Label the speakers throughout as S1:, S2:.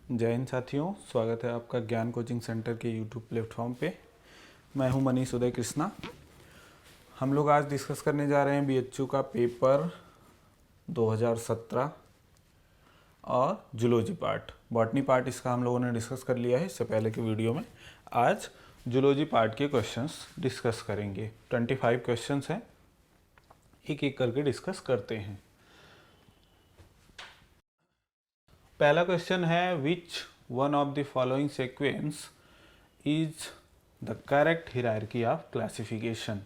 S1: जय हिंद साथियों, स्वागत है आपका ज्ञान कोचिंग सेंटर के यूट्यूब प्लेटफॉर्म पे। मैं हूं मनीष उदय कृष्णा। हम लोग आज डिस्कस करने जा रहे हैं बीएचयू का पेपर 2017 और जूलॉजी पार्ट। बॉटनी पार्ट इसका हम लोगों ने डिस्कस कर लिया है इससे पहले के वीडियो में। आज जूलॉजी पार्ट के क्वेश्चंस डिस्कस करेंगे। 25 क्वेश्चंस हैं, एक एक करके डिस्कस करते हैं। पहला क्वेश्चन है, विच one of the following sequence is the correct hierarchy of classification.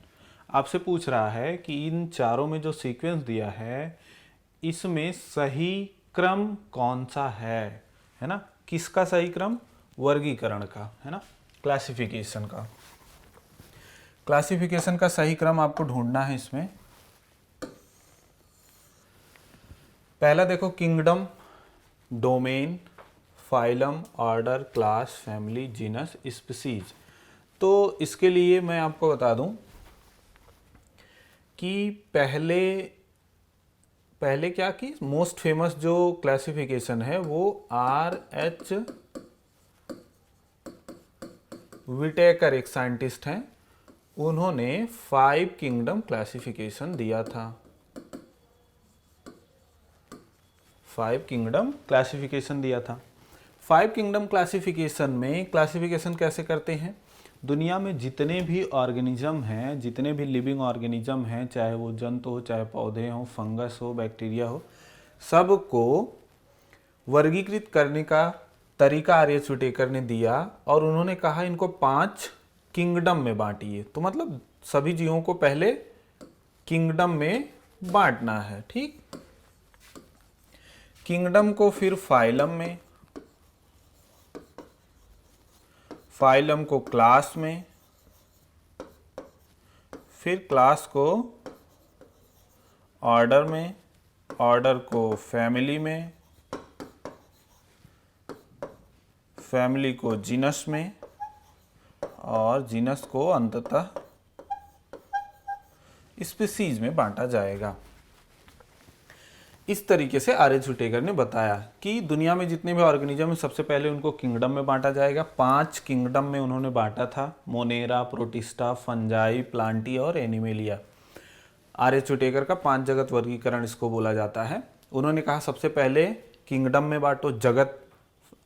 S1: आपसे पूछ रहा है कि इन चारों में जो सीक्वेंस दिया है इसमें सही क्रम कौन सा है ना। किसका सही क्रम? वर्गीकरण का, है ना, क्लासिफिकेशन का। क्लासिफिकेशन का सही क्रम आपको ढूंढना है इसमें। पहला देखो, kingdom, domain, phylum, order, class, family, genus, species. तो इसके लिए मैं आपको बता दूं कि पहले क्या कि मोस्ट फेमस जो क्लासिफिकेशन है वो RH विटेकर एक साइंटिस्ट हैं, उन्होंने 5 किंगडम क्लासिफिकेशन दिया था। 5 किंगडम क्लासिफिकेशन दिया था। 5 किंगडम क्लासिफिकेशन में क्लासिफिकेशन कैसे करते हैं? दुनिया में जितने भी ऑर्गेनिज्म हैं, जितने भी लिविंग ऑर्गेनिज्म हैं, चाहे वो जंतु हो, चाहे पौधे हो, फंगस हो, बैक्टीरिया हो, सबको वर्गीकृत करने का तरीका RH विटेकर ने दिया और उन्होंने कहा इनको 5 किंगडम में बांटिए। तो मतलब सभी जीवों को पहले किंगडम में बांटना है, ठीक। किंगडम को फिर फाइलम में, फाइलम को क्लास में, फिर क्लास को ऑर्डर में, ऑर्डर को फैमिली में, फैमिली को जीनस में और जीनस को अंततः स्पीसीज में बांटा जाएगा। इस तरीके से RH विटेकर ने बताया कि दुनिया में जितने भी ऑर्गेनिज्म हैं सबसे पहले उनको किंगडम में बांटा जाएगा। 5 किंगडम में उन्होंने बांटा था, मोनेरा, प्रोटिस्टा, फंजाई, प्लांटी और एनिमेलिया। RH विटेकर का 5 जगत वर्गीकरण इसको बोला जाता है। उन्होंने कहा सबसे पहले किंगडम में बांटो, जगत,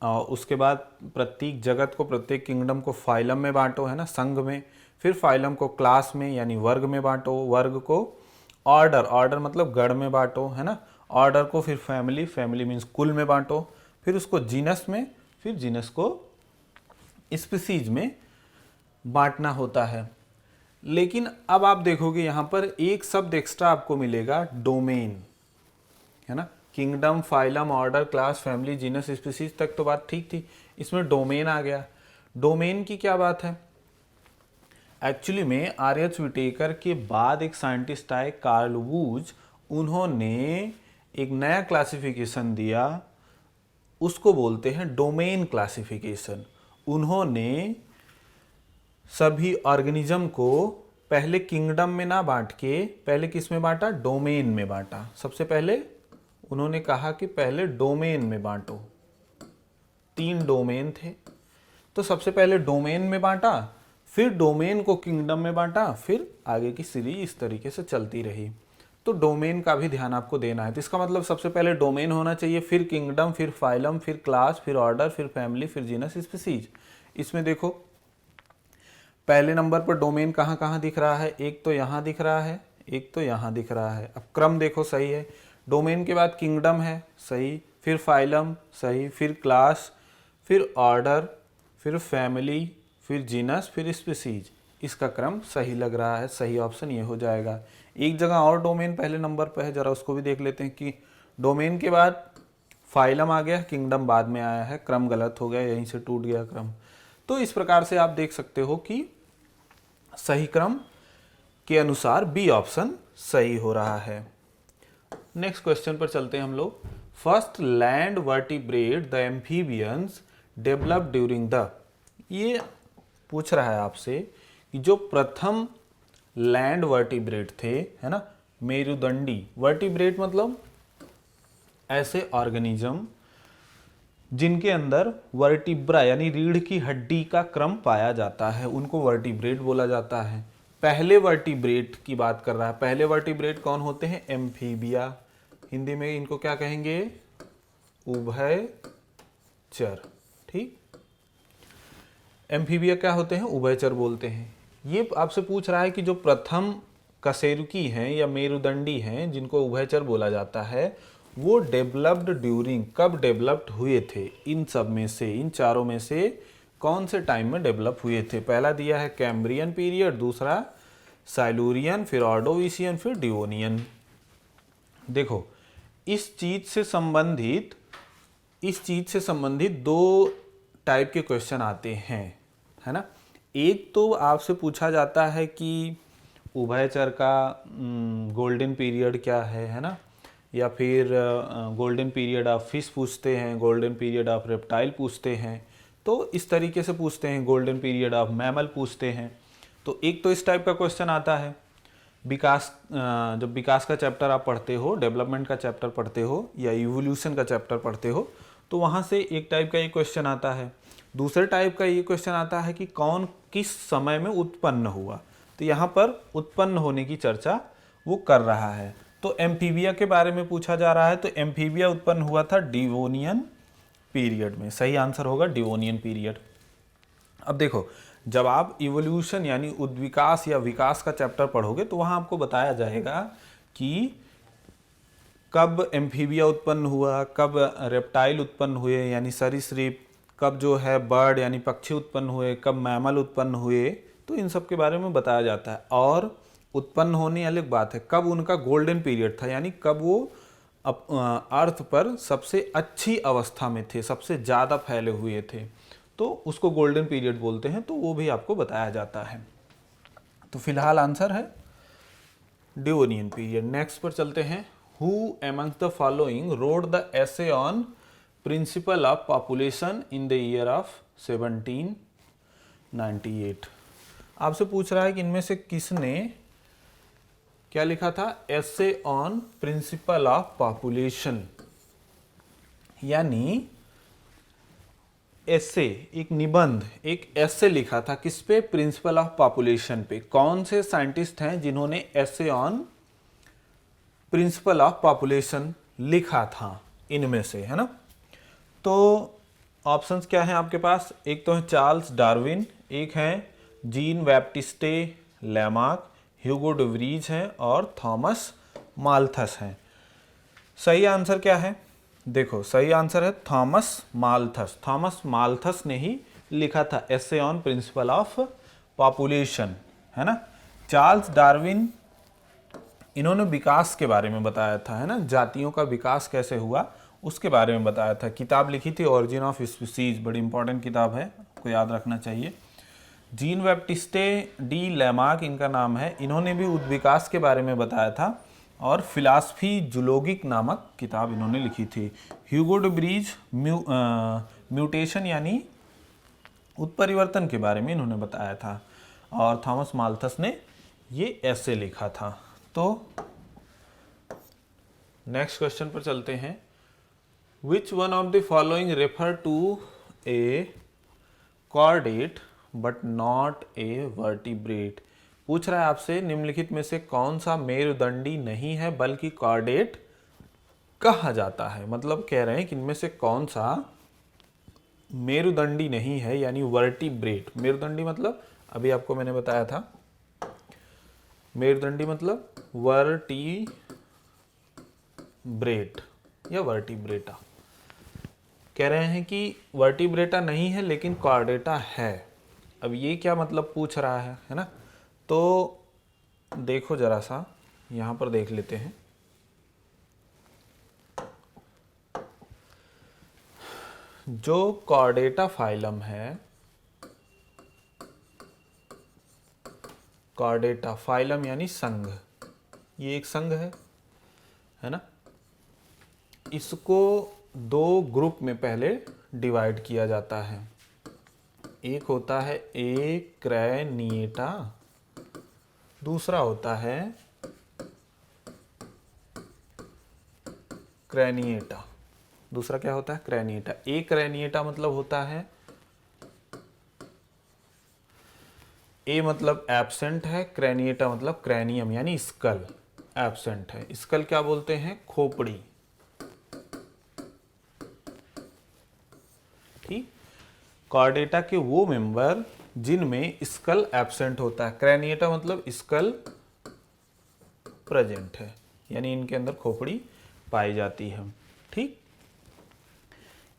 S1: उसके बाद प्रत्येक जगत को, प्रत्येक किंगडम को फाइलम में बांटो, है ना, संघ में, फिर फाइलम को क्लास में यानी वर्ग में बांटो, वर्ग को ऑर्डर, ऑर्डर मतलब गण में बांटो, है ना, ऑर्डर को फिर फैमिली, फैमिली मीन्स कुल में बांटो, फिर उसको जीनस में, फिर जीनस को स्पीसीज में बांटना होता है। लेकिन अब आप देखोगे यहां पर एक शब्द एक्स्ट्रा आपको मिलेगा, डोमेन, है ना। Kingdom, phylum, order, class, family, genus, species तक तो बात ठीक थी, इसमें डोमेन आ गया। डोमेन की क्या बात है? एक्चुअली में RH विटेकर के बाद एक साइंटिस्ट आए, कार्ल वूज, उन्होंने एक नया क्लासिफिकेशन दिया, उसको बोलते हैं डोमेन क्लासिफिकेशन। उन्होंने सभी ऑर्गेनिज्म को पहले किंगडम में ना बांट के पहले किस में बांटा? डोमेन में बांटा। सबसे पहले उन्होंने कहा कि पहले डोमेन में बांटो। 3 डोमेन थे, तो सबसे पहले डोमेन में बांटा, फिर डोमेन को किंगडम में बांटा, फिर आगे की सीरीज इस तरीके से चलती रही। तो डोमेन का भी ध्यान आपको देना है। तो इसका मतलब सबसे पहले डोमेन होना चाहिए, फिर किंगडम, फिर फाइलम, फिर क्लास, फिर ऑर्डर, फिर फैमिली, फिर जीनस, स्पीसीज। इसमें देखो पहले नंबर पर डोमेन कहाँ कहाँ दिख रहा है? एक तो यहाँ दिख रहा है, एक तो यहाँ दिख रहा है। अब क्रम देखो सही है, डोमेन के बाद किंगडम है, सही, फिर फाइलम, सही, फिर क्लास, फिर ऑर्डर, फिर फैमिली, फिर जीनस, फिर स्पीसीज। इसका क्रम सही लग रहा है, सही ऑप्शन ये हो जाएगा। एक जगह और डोमेन पहले नंबर पर है, जरा उसको भी देख लेते हैं कि डोमेन के बाद फाइलम आ गया, किंगडम बाद में आया है, क्रम गलत हो गया, यहीं से टूट गया क्रम। तो इस प्रकार से आप देख सकते हो कि सही क्रम के अनुसार बी ऑप्शन सही हो रहा है। नेक्स्ट क्वेश्चन पर चलते हैं हम लोग। First land vertebrate the amphibians develop during the, ये पूछ रहा है आपसे कि जो प्रथम लैंड वर्टिब्रेट थे, है ना, मेरुदंडी, वर्टिब्रेट मतलब ऐसे ऑर्गेनिज्म जिनके अंदर वर्टिब्रा यानी रीढ़ की हड्डी का क्रम पाया जाता है, उनको वर्टिब्रेट बोला जाता है। पहले वर्टिब्रेट की बात कर रहा है। पहले वर्टिब्रेट कौन होते हैं? एम्फीबिया। हिंदी में इनको क्या कहेंगे? उभयचर। ठीक, एम्फीबिया क्या होते हैं? उभयचर बोलते हैं। ये आपसे पूछ रहा है कि जो प्रथम कशेरुकी हैं या मेरुदंडी हैं जिनको उभयचर बोला जाता है, वो डेवलप्ड ड्यूरिंग, कब डेवलप्ड हुए थे? इन सब में से, इन चारों में से कौन से टाइम में डेवलप हुए थे? पहला दिया है कैम्ब्रियन पीरियड, दूसरा साइलूरियन, फिर ऑर्डोविशियन, फिर डिवोनियन। देखो, इस चीज से संबंधित दो टाइप के क्वेश्चन आते हैं, है ना। एक तो आपसे पूछा जाता है कि उभयचर का गोल्डन पीरियड क्या है ना, या फिर गोल्डन पीरियड ऑफ फिश पूछते हैं, गोल्डन पीरियड ऑफ रेप्टाइल पूछते हैं, तो इस तरीके से पूछते हैं, गोल्डन पीरियड ऑफ मैमल पूछते हैं। तो एक तो इस टाइप का क्वेश्चन आता है। विकास, जब विकास का चैप्टर आप पढ़ते हो, डेवलपमेंट का चैप्टर पढ़ते हो या इवोल्यूशन का चैप्टर पढ़ते हो, तो वहाँ से एक टाइप का ये क्वेश्चन आता है। दूसरे टाइप का ये क्वेश्चन आता है कि कौन किस समय में उत्पन्न हुआ। तो यहाँ पर उत्पन्न होने की चर्चा वो कर रहा है। तो एम्फीबिया के बारे में पूछा जा रहा है, तो एम्फीबिया उत्पन्न हुआ था डिवोनियन पीरियड में। सही आंसर होगा डिवोनियन पीरियड। अब देखो, जब आप इवोल्यूशन यानी उद्विकास या विकास का चैप्टर पढ़ोगे तो वहाँ आपको बताया जाएगा कि कब एम्फीबिया उत्पन्न हुआ, कब रेप्टाइल उत्पन्न हुए यानी सरीसृप, कब जो है बर्ड यानी पक्षी उत्पन्न हुए, कब मैमल उत्पन्न हुए, तो इन सब के बारे में बताया जाता है। और उत्पन्न होने अलग बात है, कब उनका गोल्डन पीरियड था यानी कब वो अर्थ पर सबसे अच्छी अवस्था में थे, सबसे ज़्यादा फैले हुए थे, तो उसको गोल्डन पीरियड बोलते हैं, तो वो भी आपको बताया जाता है। तो फिलहाल आंसर है डिवोनियन पीरियड। नेक्स्ट पर चलते हैं। Who amongst the following road the essay on principle of population in the year of 1798। आपसे पूछ रहा है कि इनमें से किसने क्या लिखा था? Essay on principle of population, यानी एसे, एक निबंध, एक एसे लिखा था किस पे? प्रिंसिपल ऑफ पॉपुलेशन पे। कौन से साइंटिस्ट हैं जिन्होंने essay on principle of population लिखा था इनमें से, है ना। तो ऑप्शंस क्या हैं आपके पास? एक तो है चार्ल्स डार्विन, एक है जीन बैप्टिस्टे लैमार्क, ह्यूगो डे व्रीज हैं और थॉमस माल्थस हैं। सही आंसर क्या है? देखो, सही आंसर है थॉमस माल्थस। थॉमस माल्थस ने ही लिखा था essay on principle of population, है ना। चार्ल्स डार्विन, इन्होंने विकास के बारे में बताया था, है ना, जातियों का विकास कैसे हुआ उसके बारे में बताया था। किताब लिखी थी ओरिजिन ऑफ स्पीसीज, बड़ी इंपॉर्टेंट किताब है, आपको याद रखना चाहिए। जीन बैप्टिस्टे डी लैमार्क इनका नाम है, इन्होंने भी उद्विकास के बारे में बताया था और फिलासफी जूलॉजिक नामक किताब इन्होंने लिखी थी। ह्यूगो डे व्रीज म्यूटेशन यानी उत्परिवर्तन के बारे में इन्होंने बताया था और थॉमस माल्थस ने ये ऐसे लिखा था। तो नेक्स्ट क्वेश्चन पर चलते हैं। Which one of the following refer to a chordate but not a vertebrate. पूछ रहा है आपसे निम्नलिखित में से कौन सा मेरुदंडी नहीं है बल्कि कॉर्डेट कहा जाता है। मतलब कह रहे हैं कि इनमें से कौन सा मेरुदंडी नहीं है यानी वर्टिब्रेट। मेरुदंडी मतलब अभी आपको मैंने बताया था, मेरुदंडी मतलब वर्टिब्रेट या वर्टिब्रेटा। कह रहे हैं कि वर्टिब्रेटा नहीं है लेकिन कॉर्डेटा है। अब ये क्या मतलब पूछ रहा है ना। तो देखो जरा सा, यहां पर देख लेते हैं। जो कॉर्डेटा फाइलम है, कॉर्डेटा फाइलम यानी संघ, ये एक संघ है ना। इसको दो ग्रुप में पहले डिवाइड किया जाता है। एक होता है एक्रैनिएटा, दूसरा होता है क्रेनिएटा। दूसरा क्या होता है क्रैनिएटा। एक क्रैनिएटा मतलब होता है, ए मतलब एब्सेंट है, क्रैनिएटा मतलब क्रैनियम यानी स्कल एब्सेंट है। स्कल क्या बोलते हैं खोपड़ी। ठीक, कॉर्डेटा के वो मेंबर जिनमें स्कल एब्सेंट होता है, क्रैनिएटा मतलब स्कल प्रेजेंट है यानी इनके अंदर खोपड़ी पाई जाती है। ठीक,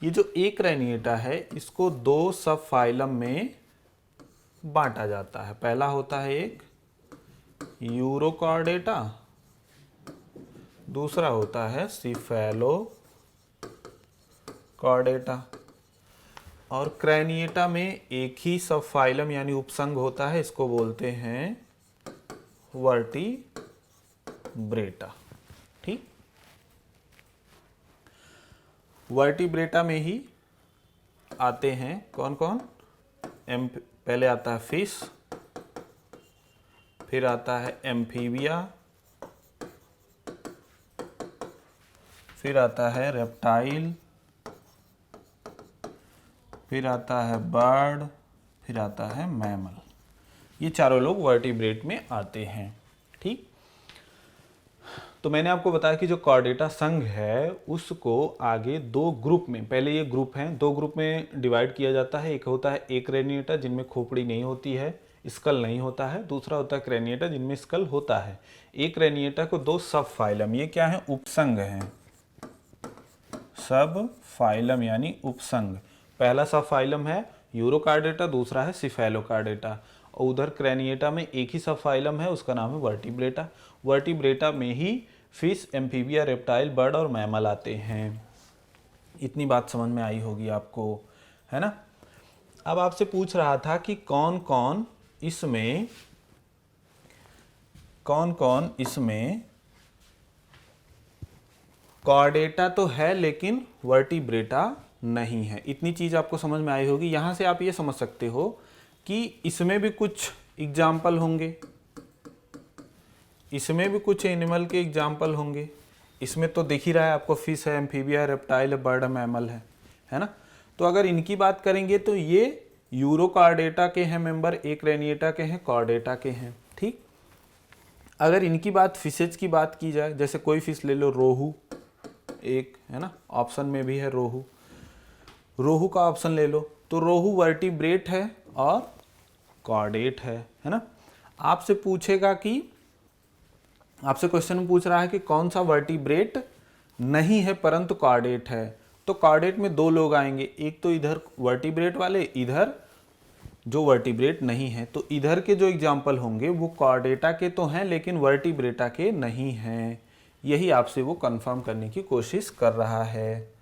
S1: ये जो एक क्रैनिएटा है इसको दो सब फाइलम में बांटा जाता है। पहला होता है एक यूरोकॉर्डेटा, दूसरा होता है सिफेलोकॉर्डेटा। और क्रैनिएटा में एक ही सब फाइलम यानी उपसंग होता है, इसको बोलते हैं वर्टिब्रेटा। ठीक, वर्टिब्रेटा में ही आते हैं कौन कौन, पहले आता है फिश, फिर आता है एम्फीबिया, फिर आता है रेप्टाइल, फिर आता है बर्ड, फिर आता है मैमल। ये चारों लोग वर्टिब्रेट में आते हैं। ठीक, तो मैंने आपको बताया कि जो कॉर्डेटा संघ है उसको आगे दो ग्रुप में, पहले ये ग्रुप हैं, दो ग्रुप में डिवाइड किया जाता है। एक होता है क्रैनिएटा जिनमें खोपड़ी नहीं होती है, स्कल नहीं होता है। दूसरा होता है क्रैनिएटा जिनमें स्कल होता है। क्रैनिएटा को दो सब फाइलम, ये क्या है उपसंघ हैं, सब फाइलम यानी उपसंघ। पहला सब फाइलम है यूरोकार्डेटा, दूसरा है सिफेलोकार्डेटा। और उधर क्रैनिएटा में एक ही सब फाइलम है, उसका नाम है वर्टिब्रेटा। वर्टिब्रेटा में ही फिश, एम्फीबिया, रेप्टाइल, बर्ड और मैमल आते हैं। इतनी बात समझ में आई होगी आपको, है ना। अब आपसे पूछ रहा था कि कौन कौन इसमें कॉर्डेटा तो है लेकिन वर्टिब्रेटा नहीं है। इतनी चीज आपको समझ में आई होगी। यहां से आप ये समझ सकते हो कि इसमें भी कुछ एग्जाम्पल होंगे, इसमें भी कुछ एनिमल के एग्जाम्पल होंगे। इसमें तो दिख ही रहा है आपको, फिश है, एम्फीबिया, रेप्टाइल है, बर्ड है, मैमल है ना। तो अगर इनकी बात करेंगे तो ये यूरोकार्डेटा के हैं मेंबर, क्रैनिएटा के हैं, कॉर्डेटा के हैं। ठीक, अगर इनकी बात फिशेज की बात की जाए, जैसे कोई फिश ले लो, रोहू एक है ना, ऑप्शन में भी है रोहू, रोहू का ऑप्शन ले लो, तो रोहू वर्टिब्रेट है और कॉर्डेट है ना। आपसे पूछेगा कि, आपसे क्वेश्चन में पूछ रहा है कि कौन सा वर्टिब्रेट नहीं है परंतु कॉर्डेट है। तो कॉर्डेट में दो लोग आएंगे, एक तो इधर वर्टिब्रेट वाले, इधर जो वर्टिब्रेट नहीं है। तो इधर के जो एग्जाम्पल होंगे वो कॉर्डेटा के तो हैं लेकिन वर्टिब्रेटा के नहीं हैं। यही आपसे वो कंफर्म करने की कोशिश कर रहा है।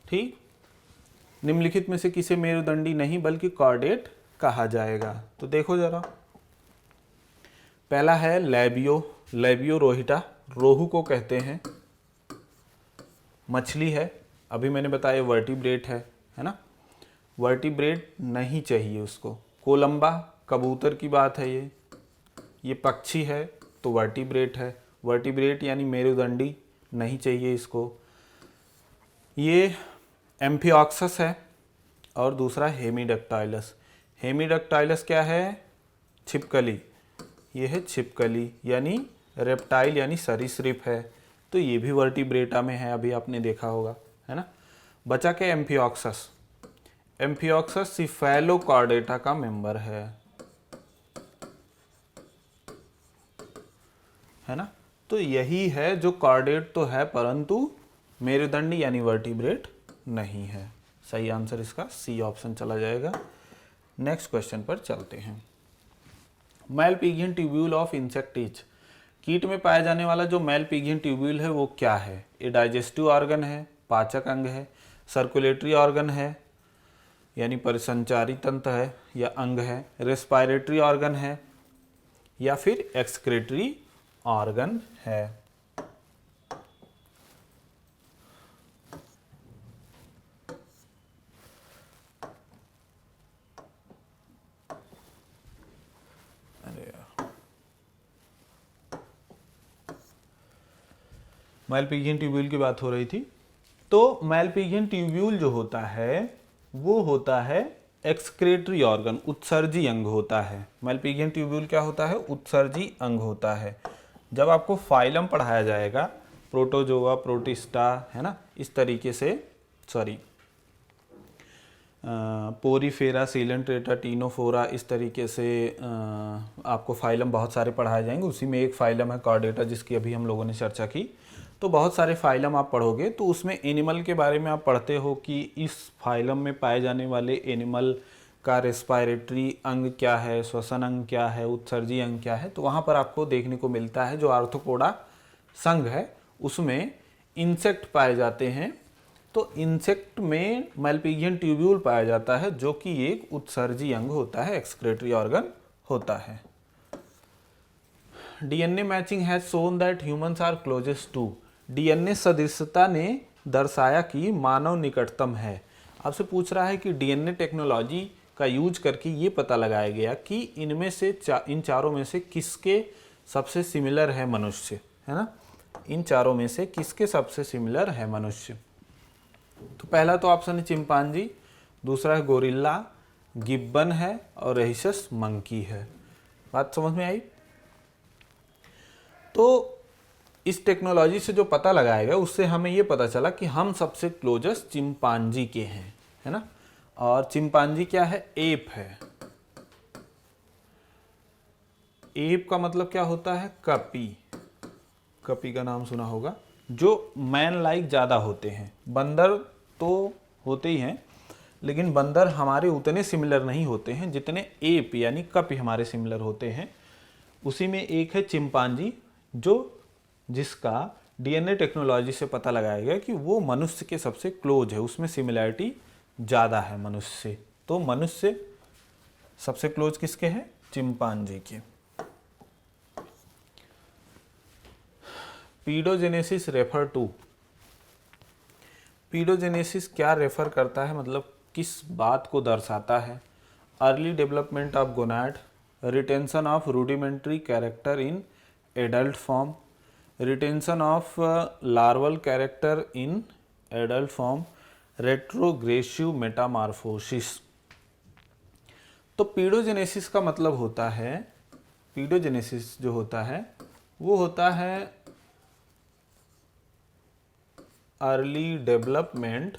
S1: ठीक, निम्नलिखित में से किसे मेरुदंडी नहीं बल्कि कॉर्डेट कहा जाएगा। तो देखो जरा, पहला है लेबियो रोहिटा, रोहू को कहते हैं, मछली है, अभी मैंने बताया वर्टिब्रेट है ना, वर्टिब्रेट नहीं चाहिए उसको। कोलंबा कबूतर की बात है, ये पक्षी है तो वर्टिब्रेट है, वर्टिब्रेट यानी मेरुदंडी नहीं चाहिए इसको। ये एम्फिऑक्सस है और दूसरा हेमीडक्टाइलस। हेमीडक्टाइलस क्या है, छिपकली, ये है छिपकली यानी रेप्टाइल यानी सरीसृप है, तो ये भी वर्टिब्रेटा में है, अभी आपने देखा होगा, है ना। बचा के एम्फिऑक्सस, एम्फिऑक्सस सिफेलोकॉर्डेटा का मेंबर है ना। तो यही है जो कॉर्डेट तो है परंतु मेरुदंडी यानी वर्टिब्रेट नहीं है। सही आंसर इसका सी ऑप्शन चला जाएगा। नेक्स्ट क्वेश्चन पर चलते हैं। मैलपिगियन ट्यूब्यूल ऑफ इंसेक्ट इज, कीट में पाया जाने वाला जो मैलपिगियन ट्यूब्यूल है वो क्या है। ये डाइजेस्टिव ऑर्गन है, पाचक अंग है, सर्कुलेटरी ऑर्गन है यानी परिसंचारी तंत्र है या अंग है, रेस्पिरेटरी ऑर्गन है या फिर एक्सक्रेटरी ऑर्गन है। अरे यार, मैलपिजियन ट्यूब्यूल की बात हो रही थी। तो मैलपिजियन ट्यूब्यूल जो होता है वो होता है एक्सक्रेटरी ऑर्गन, उत्सर्जी अंग होता है। मैलपिजियन ट्यूब्यूल क्या होता है? उत्सर्जी अंग होता है। जब आपको फाइलम पढ़ाया जाएगा, प्रोटोजोआ, प्रोटिस्टा, है ना, इस तरीके से, सॉरी, पोरीफेरा, सीलेंट्रेटा, टीनोफोरा, इस तरीके से आपको फाइलम बहुत सारे पढ़ाए जाएंगे। उसी में एक फाइलम है कॉर्डेटा, जिसकी अभी हम लोगों ने चर्चा की। तो बहुत सारे फाइलम आप पढ़ोगे तो उसमें एनिमल के बारे में आप पढ़ते हो कि इस फाइलम में पाए जाने वाले एनिमल का रेस्पायरेटरी अंग क्या है, श्वसन अंग क्या है, उत्सर्जी अंग क्या है। तो वहाँ पर आपको देखने को मिलता है जो आर्थ्रोपोडा संघ है उसमें इंसेक्ट पाए जाते हैं। तो इंसेक्ट में मैलपिजियन ट्यूब्यूल पाया जाता है जो कि एक उत्सर्जी अंग होता है, एक्सक्रेटरी ऑर्गन होता है। DNA matching has shown that humans are closest to. DNA सदृशता ने दर्शाया कि मानव निकटतम है। आपसे पूछ रहा है कि डीएनए टेक्नोलॉजी का यूज करके ये पता लगाया गया कि इनमें से इन चारों में से किसके सबसे सिमिलर है मनुष्य, है ना। इन चारों में से किसके सबसे सिमिलर है मनुष्य। तो पहला तो ऑप्शन है चिंपांजी, दूसरा है गोरिल्ला, गिब्बन है और रहीसस मंकी है। बात समझ में आई? तो इस टेक्नोलॉजी से जो पता लगाया गया उससे हमें ये पता चला कि हम सबसे क्लोजेस्ट चिंपांजी के हैं, है ना। और चिंपांजी क्या है? एप है। एप का मतलब क्या होता है? कपी। कपी का नाम सुना होगा, जो मैन लाइक ज़्यादा होते हैं। बंदर तो होते ही हैं, लेकिन बंदर हमारे उतने सिमिलर नहीं होते हैं जितने एप यानी कपी हमारे सिमिलर होते हैं। उसी में एक है चिंपांजी, जिसका डीएनए टेक्नोलॉजी से पता लगाया गया कि वो मनुष्य के सबसे क्लोज है, उसमें सिमिलैरिटी ज़्यादा है मनुष्य से। तो मनुष्य सबसे क्लोज किसके हैं? चिंपांजी के। Paedogenesis refer to. पीडोजेनेसिस क्या रेफर करता है, मतलब किस बात को दर्शाता है? Early development of gonad, retention of rudimentary character in adult form, retention of larval character in adult form, retrogressive metamorphosis. तो पीडोजेनेसिस का मतलब होता है, पीडोजेनेसिस जो होता है वो होता है early development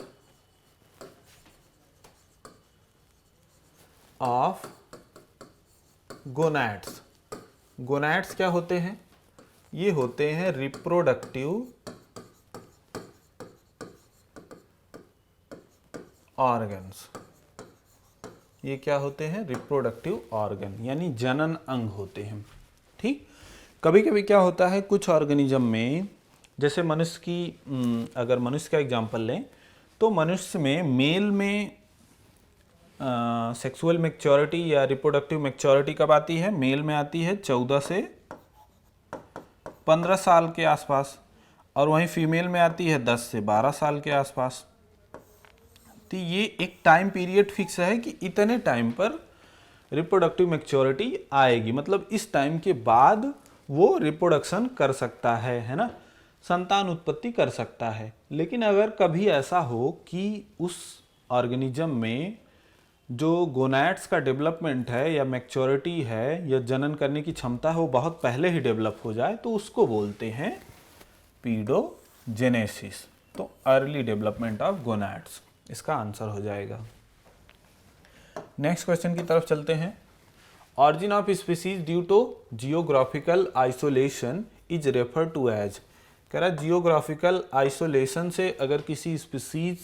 S1: of gonads. Gonads क्या होते हैं? ये होते हैं रिप्रोडक्टिव ऑर्गन्स। ये क्या होते हैं? रिप्रोडक्टिव ऑर्गन, यानी जनन अंग होते हैं। ठीक। कभी कभी क्या होता है कुछ ऑर्गेनिज्म में, जैसे मनुष्य की, अगर मनुष्य का एग्जांपल लें तो मनुष्य में मेल में सेक्सुअल मैच्योरिटी या रिप्रोडक्टिव मैच्योरिटी कब आती है? मेल में आती है 14 से 15 साल के आसपास, और वहीं फीमेल में आती है 10 से 12 साल के आसपास। तो ये एक टाइम पीरियड फिक्स है कि इतने टाइम पर रिप्रोडक्टिव मैच्योरिटी आएगी, मतलब इस टाइम के बाद वो रिप्रोडक्शन कर सकता है ना, संतान उत्पत्ति कर सकता है। लेकिन अगर कभी ऐसा हो कि उस ऑर्गेनिज्म में जो गोनैड्स का डेवलपमेंट है या मैच्योरिटी है या जनन करने की क्षमता है वो बहुत पहले ही डेवलप हो जाए, तो उसको बोलते हैं पीडोजेनेसिस। तो अर्ली डेवलपमेंट ऑफ गोनैड्स इसका आंसर हो जाएगा। नेक्स्ट क्वेश्चन की तरफ चलते हैं। Origin of species due to geographical isolation is refer to as. कह रहा है जियोग्राफिकल आइसोलेशन से अगर किसी स्पीसीज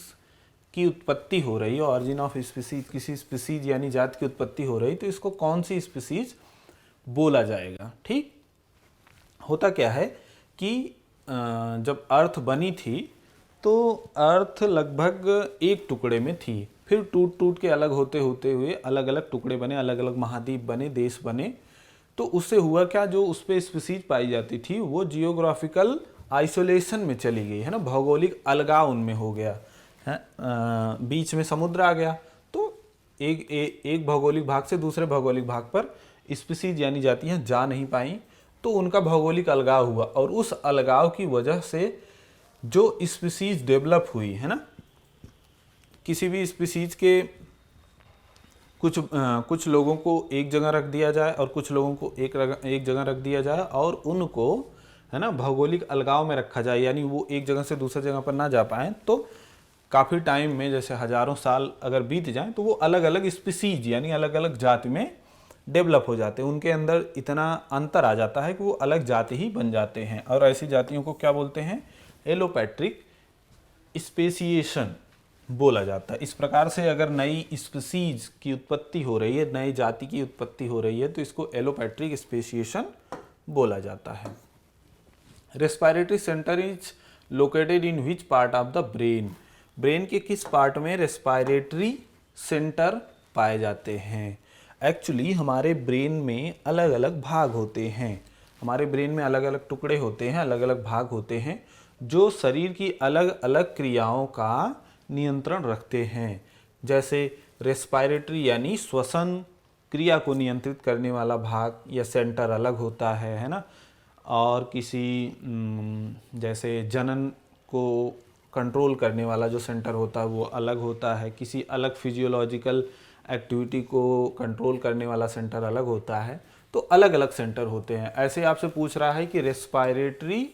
S1: की उत्पत्ति हो रही है, ऑरिजिन ऑफ स्पीसीज, किसी स्पीसीज यानी जात की उत्पत्ति हो रही, तो इसको कौन सी स्पीसीज बोला जाएगा। ठीक। होता क्या है कि जब अर्थ बनी थी तो अर्थ लगभग एक टुकड़े में थी, फिर टूट टूट के अलग होते होते हुए अलग अलग टुकड़े बने, अलग अलग महाद्वीप बने, देश बने। तो उससे हुआ क्या, जो उस पर स्पीसीज पाई जाती थी वो जियोग्राफिकल आइसोलेशन में चली गई, है ना, भौगोलिक अलगाव उनमें हो गया है। बीच में समुद्र आ गया, तो एक भौगोलिक भाग से दूसरे भौगोलिक भाग पर स्पीसीज यानी जातियाँ जा नहीं पाई, तो उनका भौगोलिक अलगाव हुआ, और उस अलगाव की वजह से जो स्पीसीज डेवलप हुई है ना, किसी भी स्पीसीज के कुछ लोगों को एक जगह रख दिया जाए और कुछ लोगों को एक जगह रख दिया जाए और उनको है ना भौगोलिक अलगाव में रखा जाए, यानी वो एक जगह से दूसरी जगह पर ना जा पाएँ, तो काफ़ी टाइम में जैसे हजारों साल अगर बीत जाएं तो वो अलग अलग स्पीसीज यानी अलग अलग जाति में डेवलप हो जाते हैं, उनके अंदर इतना अंतर आ जाता है कि वो अलग जाति ही बन जाते हैं। और ऐसी जातियों को क्या बोलते हैं? एलोपैट्रिक स्पेसिएशन बोला जाता है। इस प्रकार से अगर नई स्पीसीज की उत्पत्ति हो रही है, नई जाति की उत्पत्ति हो रही है, तो इसको एलोपैट्रिक स्पेसिएशन बोला जाता है। Respiratory centre is located in which part of the brain? Brain के किस पार्ट में रेस्पिरेटरी सेंटर पाए जाते हैं? एक्चुअली हमारे ब्रेन में अलग अलग भाग होते हैं, हमारे ब्रेन में अलग अलग टुकड़े होते हैं, अलग अलग भाग होते हैं जो शरीर की अलग अलग क्रियाओं का नियंत्रण रखते हैं। जैसे रेस्पिरेटरी यानी श्वसन क्रिया को नियंत्रित करने वाला भाग या सेंटर अलग होता है ना, और किसी जैसे जनन को कंट्रोल करने वाला जो सेंटर होता है वो अलग होता है, किसी अलग फिजियोलॉजिकल एक्टिविटी को कंट्रोल करने वाला सेंटर अलग होता है। तो अलग अलग सेंटर होते हैं। ऐसे आपसे पूछ रहा है कि रेस्पिरेटरी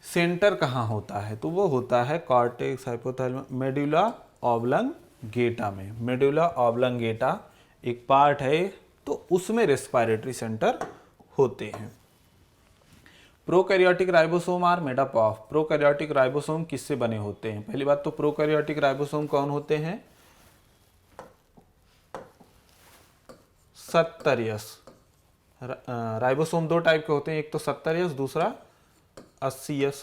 S1: सेंटर कहाँ होता है, तो वो होता है कॉर्टेक्स हाइपोथैलेमस मेडुला ऑब्लंगेटा में। मेडुला ऑब्लंगेटा एक पार्ट है, तो उसमें रेस्पिरेटरी सेंटर होते हैं। Prokaryotic ribosome are made up of? Prokaryotic ribosome किससे बने होते हैं? पहली बात तो प्रोकैरियोटिक राइबोसोम कौन होते हैं? 70S राइबोसोम दो टाइप के होते हैं, एक तो 70S, दूसरा 80S।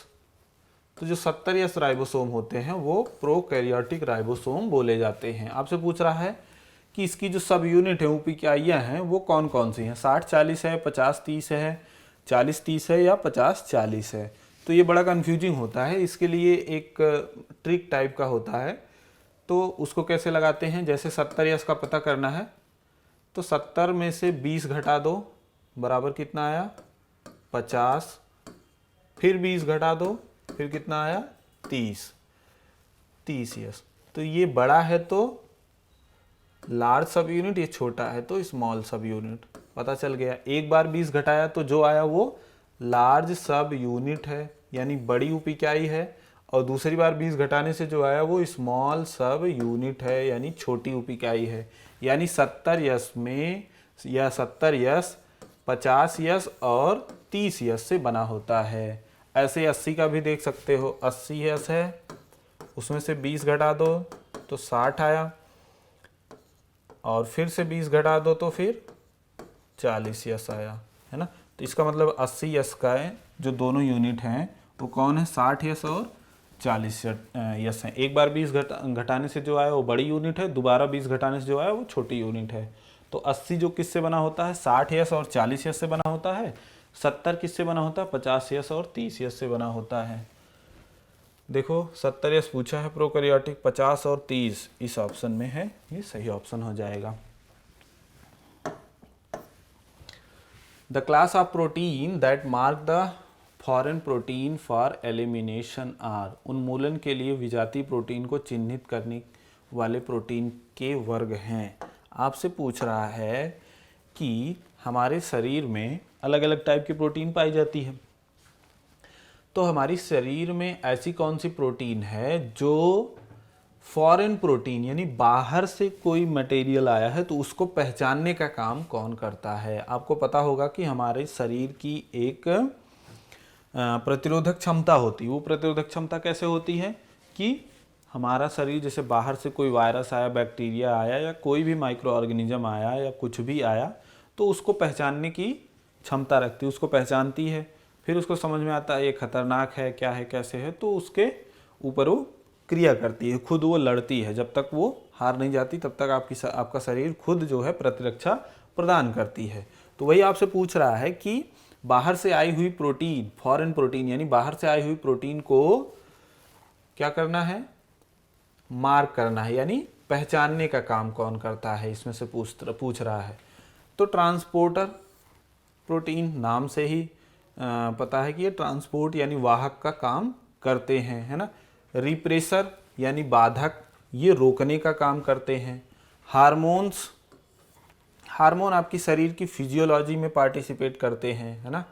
S1: तो जो 70S राइबोसोम होते हैं वो प्रोकैरियोटिक राइबोसोम बोले जाते हैं। आपसे पूछ रहा है कि इसकी जो सब यूनिट है ऊपिकाइयाँ हैं वो कौन कौन सी हैं? 60-40 है, 50-30 है, 40-30 है या 50-40 है? तो ये बड़ा कंफ्यूजिंग होता है, इसके लिए एक ट्रिक टाइप का होता है। तो उसको कैसे लगाते हैं? जैसे 70S का पता करना है तो 70 में से 20 घटा दो, बराबर कितना आया? 50। फिर 20 घटा दो, फिर कितना आया? 30S। तो ये बड़ा है तो लार्ज सब यूनिट, ये छोटा है तो स्मॉल सब यूनिट। पता चल गया। एक बार 20 घटाया तो जो आया वो लार्ज सब यूनिट है यानी बड़ी ऊपिकाई है, और दूसरी बार 20 घटाने से जो आया वो स्मॉल सब यूनिट है यानी छोटी ऊपिकाई है। यानी 70S में या 70S 50S और 30S से बना होता है। ऐसे 80 का भी देख सकते हो, 80S है, उसमें से 20 घटा दो तो 60 आया, और फिर से 20 घटा दो तो फिर 40S आया, है ना। तो इसका मतलब 80S का है जो दोनों यूनिट हैं वो कौन है? 60S और 40S है। एक बार 20 घटाने से जो आया वो बड़ी यूनिट है, दोबारा 20 घटाने से जो आया वो छोटी यूनिट है। तो 80 जो किससे बना होता है? 60S और 40S से बना होता है। 70 किससे बना होता है? 50S और 30S से बना होता है। देखो 70S पूछा है प्रोकैरियोटिक, 50 और 30 इस ऑप्शन में है, ये सही ऑप्शन हो जाएगा। The class of protein that mark the foreign protein for elimination are? उन्मूलन के लिए विजातीय प्रोटीन को चिन्हित करने वाले प्रोटीन के वर्ग हैं। आपसे पूछ रहा है कि हमारे शरीर में अलग अलग टाइप की प्रोटीन पाई जाती है, तो हमारी शरीर में ऐसी कौन सी प्रोटीन है जो फॉरेन प्रोटीन यानी बाहर से कोई मटेरियल आया है तो उसको पहचानने का काम कौन करता है? आपको पता होगा कि हमारे शरीर की एक प्रतिरोधक क्षमता होती है। वो प्रतिरोधक क्षमता कैसे होती है कि हमारा शरीर जैसे बाहर से कोई वायरस आया, बैक्टीरिया आया या कोई भी माइक्रो ऑर्गेनिज्म आया या कुछ भी आया तो उसको पहचानने की क्षमता रखती है, उसको पहचानती है, फिर उसको समझ में आता है ये खतरनाक है, क्या है, कैसे है, तो उसके ऊपर वो क्रिया करती है, खुद वो लड़ती है। जब तक वो हार नहीं जाती तब तक आपका शरीर खुद जो है प्रतिरक्षा प्रदान करती है। तो वही आपसे पूछ रहा है कि बाहर से आई हुई प्रोटीन, फॉरेन प्रोटीन यानी बाहर से आई हुई प्रोटीन को क्या करना है? मार्क करना है यानी पहचानने का काम कौन करता है, इसमें से पूछ रहा है। तो ट्रांसपोर्टर प्रोटीन नाम से ही पता है कि ये ट्रांसपोर्ट यानी वाहक का काम करते हैं, है ना। रिप्रेसर यानी बाधक, ये रोकने का काम करते हैं। हार्मोन्स, हार्मोन आपकी शरीर की फिजियोलॉजी में पार्टिसिपेट करते हैं, है ना।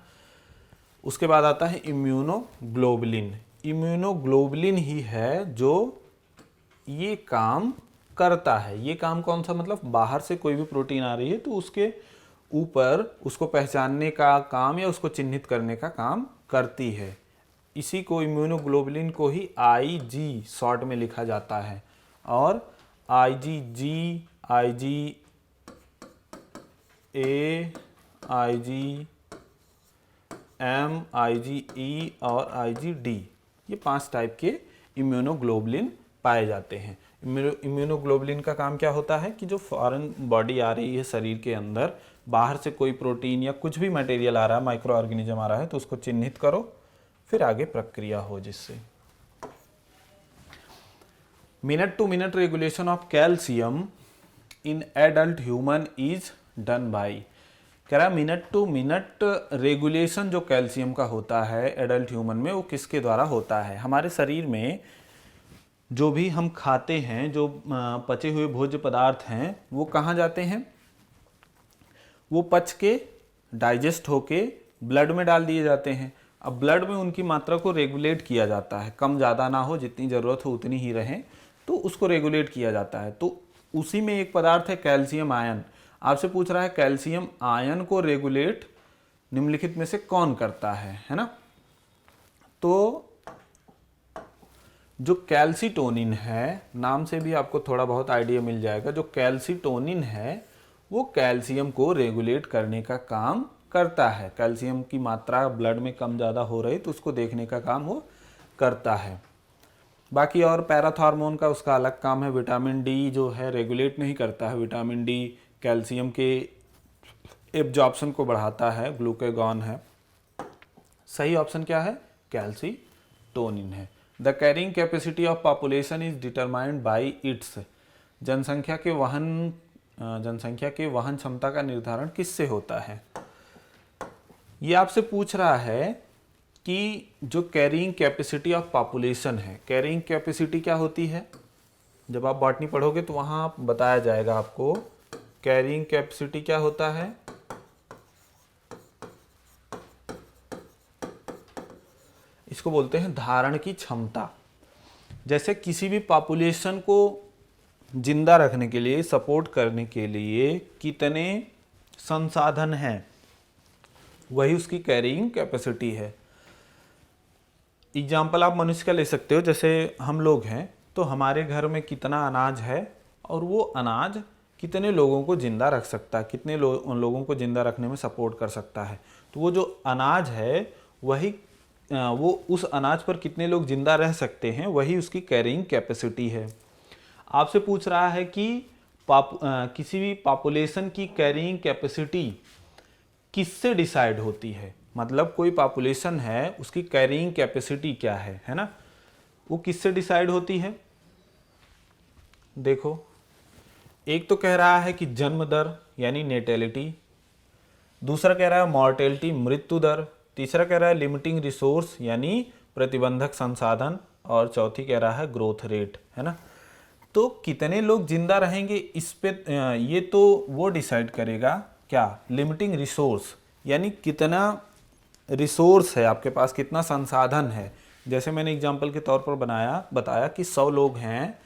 S1: उसके बाद आता है इम्यूनोग्लोबुलिन। इम्यूनोग्लोबुलिन ही है जो ये काम करता है। ये काम कौन सा, मतलब बाहर से कोई भी प्रोटीन आ रही है तो उसके ऊपर उसको पहचानने का काम या उसको चिन्हित करने का काम करती है। इसी को, इम्यूनोग्लोबुलिन को ही आईजी शॉर्ट में लिखा जाता है। और आईजीजी, आईजी ए, आईजी एम, आईजीई और आईजीडी, ये 5 टाइप के इम्यूनोग्लोबुलिन पाए जाते हैं। इम्यूनोग्लोबुलिन का काम क्या होता है कि जो फॉरेन बॉडी आ रही है शरीर के अंदर, बाहर से कोई प्रोटीन या कुछ भी मटेरियल आ रहा है, माइक्रो ऑर्गेनिज्म आ रहा है, तो उसको चिन्हित करो, फिर आगे प्रक्रिया हो जिससे। Minute to minute regulation of calcium in adult human is done by. कह रहा मिनट टू मिनट रेगुलेशन जो कैल्शियम का होता है एडल्ट ह्यूमन में, वो किसके द्वारा होता है। हमारे शरीर में जो भी हम खाते हैं, जो पचे हुए भोज्य पदार्थ हैं, वो कहाँ जाते हैं, वो पच के डाइजेस्ट होके ब्लड में डाल दिए जाते हैं। अब ब्लड में उनकी मात्रा को रेगुलेट किया जाता है, कम ज़्यादा ना हो, जितनी ज़रूरत हो उतनी ही रहे, तो उसको रेगुलेट किया जाता है। तो उसी में एक पदार्थ है कैल्शियम आयन। आपसे पूछ रहा है कैल्शियम आयन को रेगुलेट निम्नलिखित में से कौन करता है ना। तो जो कैल्सीटोनिन है, नाम से भी आपको थोड़ा बहुत आइडिया मिल जाएगा, जो कैल्सीटोनिन है वो कैल्शियम को रेगुलेट करने का काम करता है। कैल्शियम की मात्रा ब्लड में कम ज़्यादा हो रही तो उसको देखने का काम वो करता है। बाकी और पैराथॉर्मोन का उसका अलग काम है। विटामिन डी जो है रेगुलेट नहीं करता है। विटामिन डी कैल्शियम के एब्जॉर्प्शन को बढ़ाता है, ग्लूकागॉन है। सही ऑप्शन क्या है, कैल्सीटोनिन है। The carrying capacity of population is determined by it's. जनसंख्या के वहन क्षमता का निर्धारण किससे होता है। ये आपसे पूछ रहा है कि जो कैरिंग कैपेसिटी ऑफ पॉपुलेशन है, कैरिंग कैपेसिटी क्या होती है। जब आप बॉटनी पढ़ोगे तो वहां बताया जाएगा आपको कैरिंग कैपेसिटी क्या होता है। इसको बोलते हैं धारण की क्षमता। जैसे किसी भी पॉपुलेशन को जिंदा रखने के लिए, सपोर्ट करने के लिए कितने संसाधन हैं, वही उसकी कैरिंग कैपेसिटी है। एग्जाम्पल आप मनुष्य का ले सकते हो। जैसे हम लोग हैं तो हमारे घर में कितना अनाज है और वो अनाज कितने लोगों को जिंदा रख सकता है, कितने उन लोगों को जिंदा रखने में सपोर्ट कर सकता है। तो वो जो अनाज है वही, वो उस अनाज पर कितने लोग जिंदा रह सकते हैं, वही उसकी कैरिंग कैपेसिटी है। आपसे पूछ रहा है कि किसी भी पॉपुलेशन की कैरिंग कैपेसिटी किससे डिसाइड होती है। मतलब कोई पॉपुलेशन है, उसकी कैरिंग कैपेसिटी क्या है ना, वो किससे डिसाइड होती है। देखो, एक तो कह रहा है कि जन्म दर यानी नेटेलिटी, दूसरा कह रहा है मॉर्टेलिटी मृत्यु दर, तीसरा कह रहा है लिमिटिंग रिसोर्स यानी प्रतिबंधक संसाधन, और चौथी कह रहा है ग्रोथ रेट, है ना। तो कितने लोग जिंदा रहेंगे इस पे ये तो वो डिसाइड करेगा क्या, लिमिटिंग रिसोर्स यानी कितना रिसोर्स है आपके पास, कितना संसाधन है। जैसे मैंने एग्जांपल के तौर पर बताया कि 100 लोग हैं,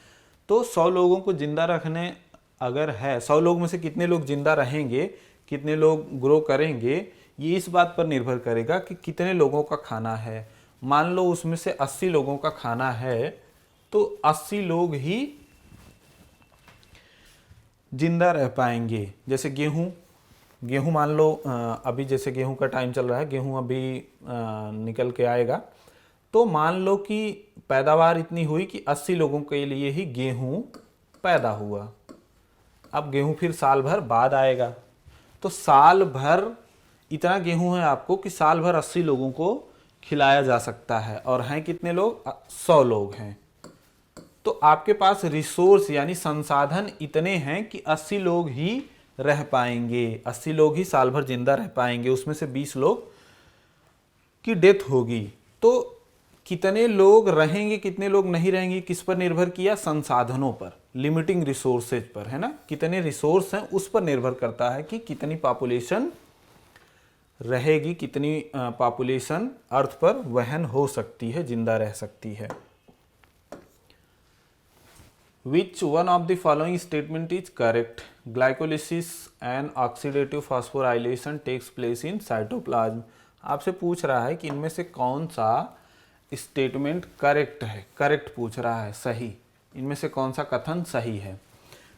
S1: तो 100 लोगों को जिंदा रखने अगर है, 100 लोग में से कितने लोग जिंदा रहेंगे, कितने लोग ग्रो करेंगे, ये इस बात पर निर्भर करेगा कि कितने लोगों का खाना है। मान लो उसमें से 80 लोगों का खाना है तो 80 लोग ही जिंदा रह पाएंगे। जैसे गेहूं मान लो, अभी जैसे गेहूं का टाइम चल रहा है, गेहूं अभी निकल के आएगा, तो मान लो कि पैदावार इतनी हुई कि 80 लोगों के लिए ही गेहूं पैदा हुआ। अब गेहूं फिर साल भर बाद आएगा, तो साल भर इतना गेहूं है आपको कि साल भर 80 लोगों को खिलाया जा सकता है। और हैं कितने लोग, 100 लोग हैं। तो आपके पास रिसोर्स यानी संसाधन इतने हैं कि 80 लोग ही रह पाएंगे, 80 लोग ही साल भर जिंदा रह पाएंगे। उसमें से 20 लोग की डेथ होगी। तो कितने लोग रहेंगे कितने लोग नहीं रहेंगे किस पर निर्भर किया, संसाधनों पर, लिमिटिंग रिसोर्सेज पर, है ना, कितने रिसोर्स हैं उस पर निर्भर करता है कि कितनी पॉपुलेशन रहेगी, कितनी पॉपुलेशन अर्थ पर वहन हो सकती है, जिंदा रह सकती है। Which one of the following statement is correct? Glycolysis and oxidative phosphorylation takes place in cytoplasm. आपसे पूछ रहा है कि इनमें से कौन सा स्टेटमेंट करेक्ट है, करेक्ट पूछ रहा है, सही, इनमें से कौन सा कथन सही है।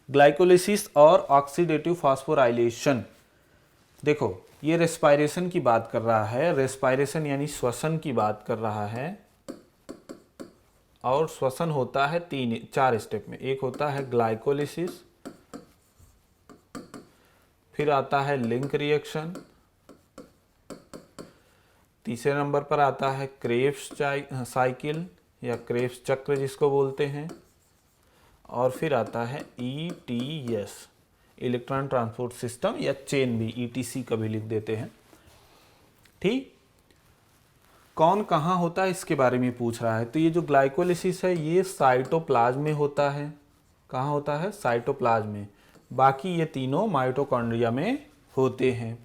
S1: ग्लाइकोलिसिस और ऑक्सीडेटिव फॉस्फोराइलेशन, देखो ये रेस्पायरेशन की बात कर रहा है, रेस्पायरेशन यानी श्वसन की बात कर रहा है, और श्वसन होता है 4 स्टेप में। एक होता है ग्लाइकोलिसिस, फिर आता है लिंक रिएक्शन, तीसरे नंबर पर आता है क्रेब्स साइकिल या क्रेब्स चक्र जिसको बोलते हैं, और फिर आता है ETS, इलेक्ट्रॉन ट्रांसपोर्ट सिस्टम, या चेन भी ETC कभी लिख देते हैं। ठीक, कौन कहाँ होता है इसके बारे में पूछ रहा है। तो ये जो ग्लाइकोलिसिस है ये साइटोप्लाज्म में होता है। कहाँ होता है, साइटोप्लाज्म में। बाकी ये तीनों माइटोकॉन्ड्रिया में होते हैं।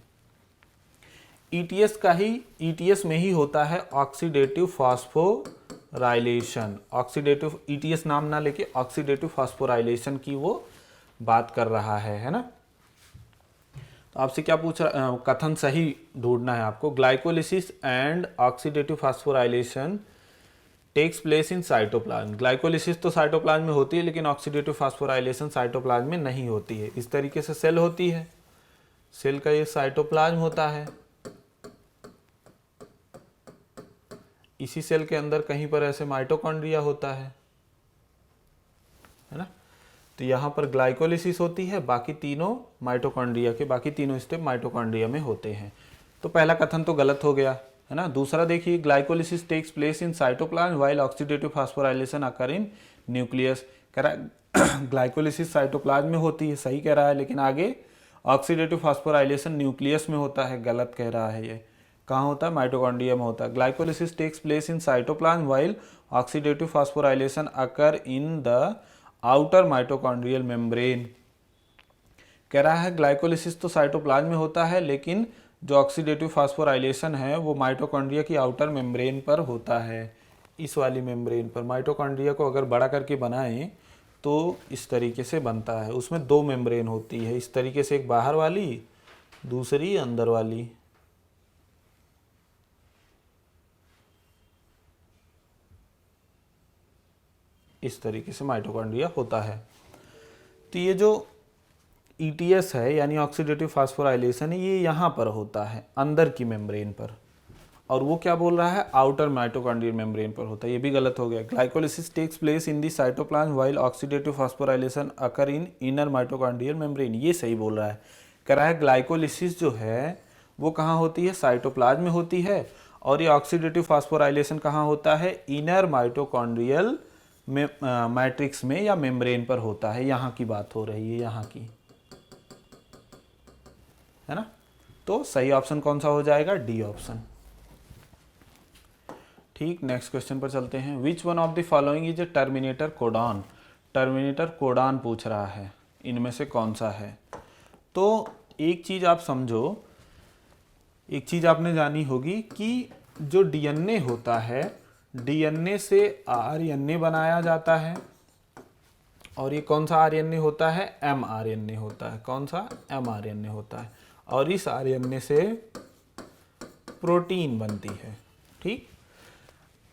S1: ETS में ही होता है ऑक्सीडेटिव फॉस्फोराइलेशन। ऑक्सीडेटिव, ETS नाम ना लेके ऑक्सीडेटिव फॉस्फोराइलेशन की वो बात कर रहा है ना। तो आपसे क्या पूछ रहा, कथन सही ढूंढना है आपको। Glycolysis and oxidative phosphorylation takes place in cytoplasm. Glycolysis तो साइटोप्लाज्म में होती है, लेकिन ऑक्सीडेटिव फॉस्फोराइलेशन साइटोप्लाज्म में नहीं होती है। इस तरीके से सेल होती है, सेल का ये साइटोप्लाज्म होता है, इसी सेल के अंदर कहीं पर ऐसे माइटोकॉन्ड्रिया होता है ना। तो यहाँ पर ग्लाइकोलिसिस होती है, बाकी तीनों माइटोकॉन्ड्रिया के बाकी तीनों स्टेप माइटोकॉन्ड्रिया में होते हैं। तो पहला कथन तो गलत हो गया है ना। दूसरा देखिए, glycolysis takes place in cytoplasm while oxidative phosphorylation occur in nucleus. कह रहा है ग्लाइकोलिसिस साइटोप्लाज्म में होती है, सही कह रहा है, लेकिन आगे ऑक्सीडेटिव फॉस्फोराइलेशन न्यूक्लियस में होता है, गलत कह रहा है। ये कहाँ होता है, माइटोकॉन्ड्रिया में होता है। Glycolysis takes place in cytoplasm while oxidative phosphorylation occur in the outer mitochondrial membrane. कह रहा है ग्लाइकोलिसिस तो साइटोप्लाज्म में होता है, लेकिन जो ऑक्सीडेटिव फॉस्फोराइलेशन है वो माइटोकॉन्ड्रिया की आउटर मेम्ब्रेन पर होता है, इस वाली मेम्ब्रेन पर। माइटोकॉन्ड्रिया को अगर बड़ा करके बनाएं तो इस तरीके से बनता है। उसमें 2 मेम्ब्रेन होती है, इस तरीके से, एक बाहर वाली, दूसरी अंदर वाली। इस तरीके से माइटोकॉन्ड्रिया होता है। तो ये जो ETS है यानी ऑक्सीडेटिव फॉस्फोराइलेशन है, ये यहाँ पर होता है अंदर की मेम्ब्रेन पर, और वो क्या बोल रहा है, आउटर माइटोकॉन्ड्रियल मेम्ब्रेन पर होता है। ये भी गलत हो गया। Glycolysis takes place in the cytoplasm while oxidative phosphorylation occur in inner mitochondrial membrane, ये सही बोल रहा है। कह रहा है ग्लाइकोलिसिस जो है वो कहाँ होती है, साइटोप्लाज्म में होती है, और ये ऑक्सीडेटिव फॉस्फोराइलेशन कहाँ होता है, इनर माइटोकॉन्ड्रियल मैट्रिक्स में या मेम्ब्रेन पर होता है। यहाँ की बात हो रही है, यहाँ की, है ना। तो सही ऑप्शन कौन सा हो जाएगा, डी ऑप्शन। ठीक, नेक्स्ट क्वेश्चन पर चलते हैं। Which one of the following is a terminator codon. Terminator codon पूछ रहा है, इनमें से कौन सा है। तो एक चीज आप समझो, एक चीज आपने जानी होगी कि जो DNA होता है, DNA से RNA बनाया जाता है, और ये कौन सा RNA होता है, mRNA होता है। कौन सा, mRNA होता है, और इस RNA से प्रोटीन बनती है। ठीक,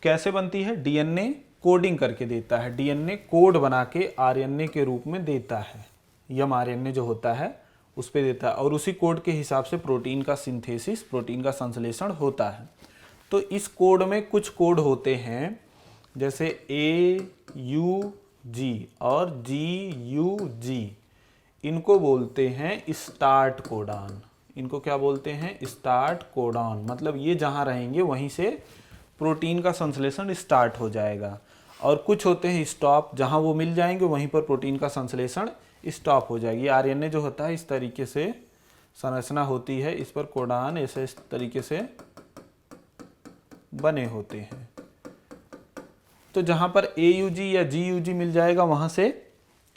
S1: कैसे बनती है, DNA कोडिंग करके देता है, DNA कोड बना के RNA के रूप में देता है, mRNA जो होता है उस पे देता है, और उसी कोड के हिसाब से प्रोटीन का सिंथेसिस, प्रोटीन का संश्लेषण होता है। तो इस कोड में कुछ कोड होते हैं, जैसे AUG और GUG, इनको बोलते हैं स्टार्ट कोडॉन। इनको क्या बोलते हैं, स्टार्ट कोडॉन। मतलब ये जहाँ रहेंगे वहीं से प्रोटीन का संश्लेषण स्टार्ट हो जाएगा। और कुछ होते हैं स्टॉप, जहाँ वो मिल जाएंगे वहीं पर प्रोटीन का संश्लेषण स्टॉप हो जाएगी। RNA जो होता है इस तरीके से संरचना होती है, इस पर कोडॉन ऐसे इस तरीके से बने होते हैं। तो जहां पर AUG या GUG मिल जाएगा वहां से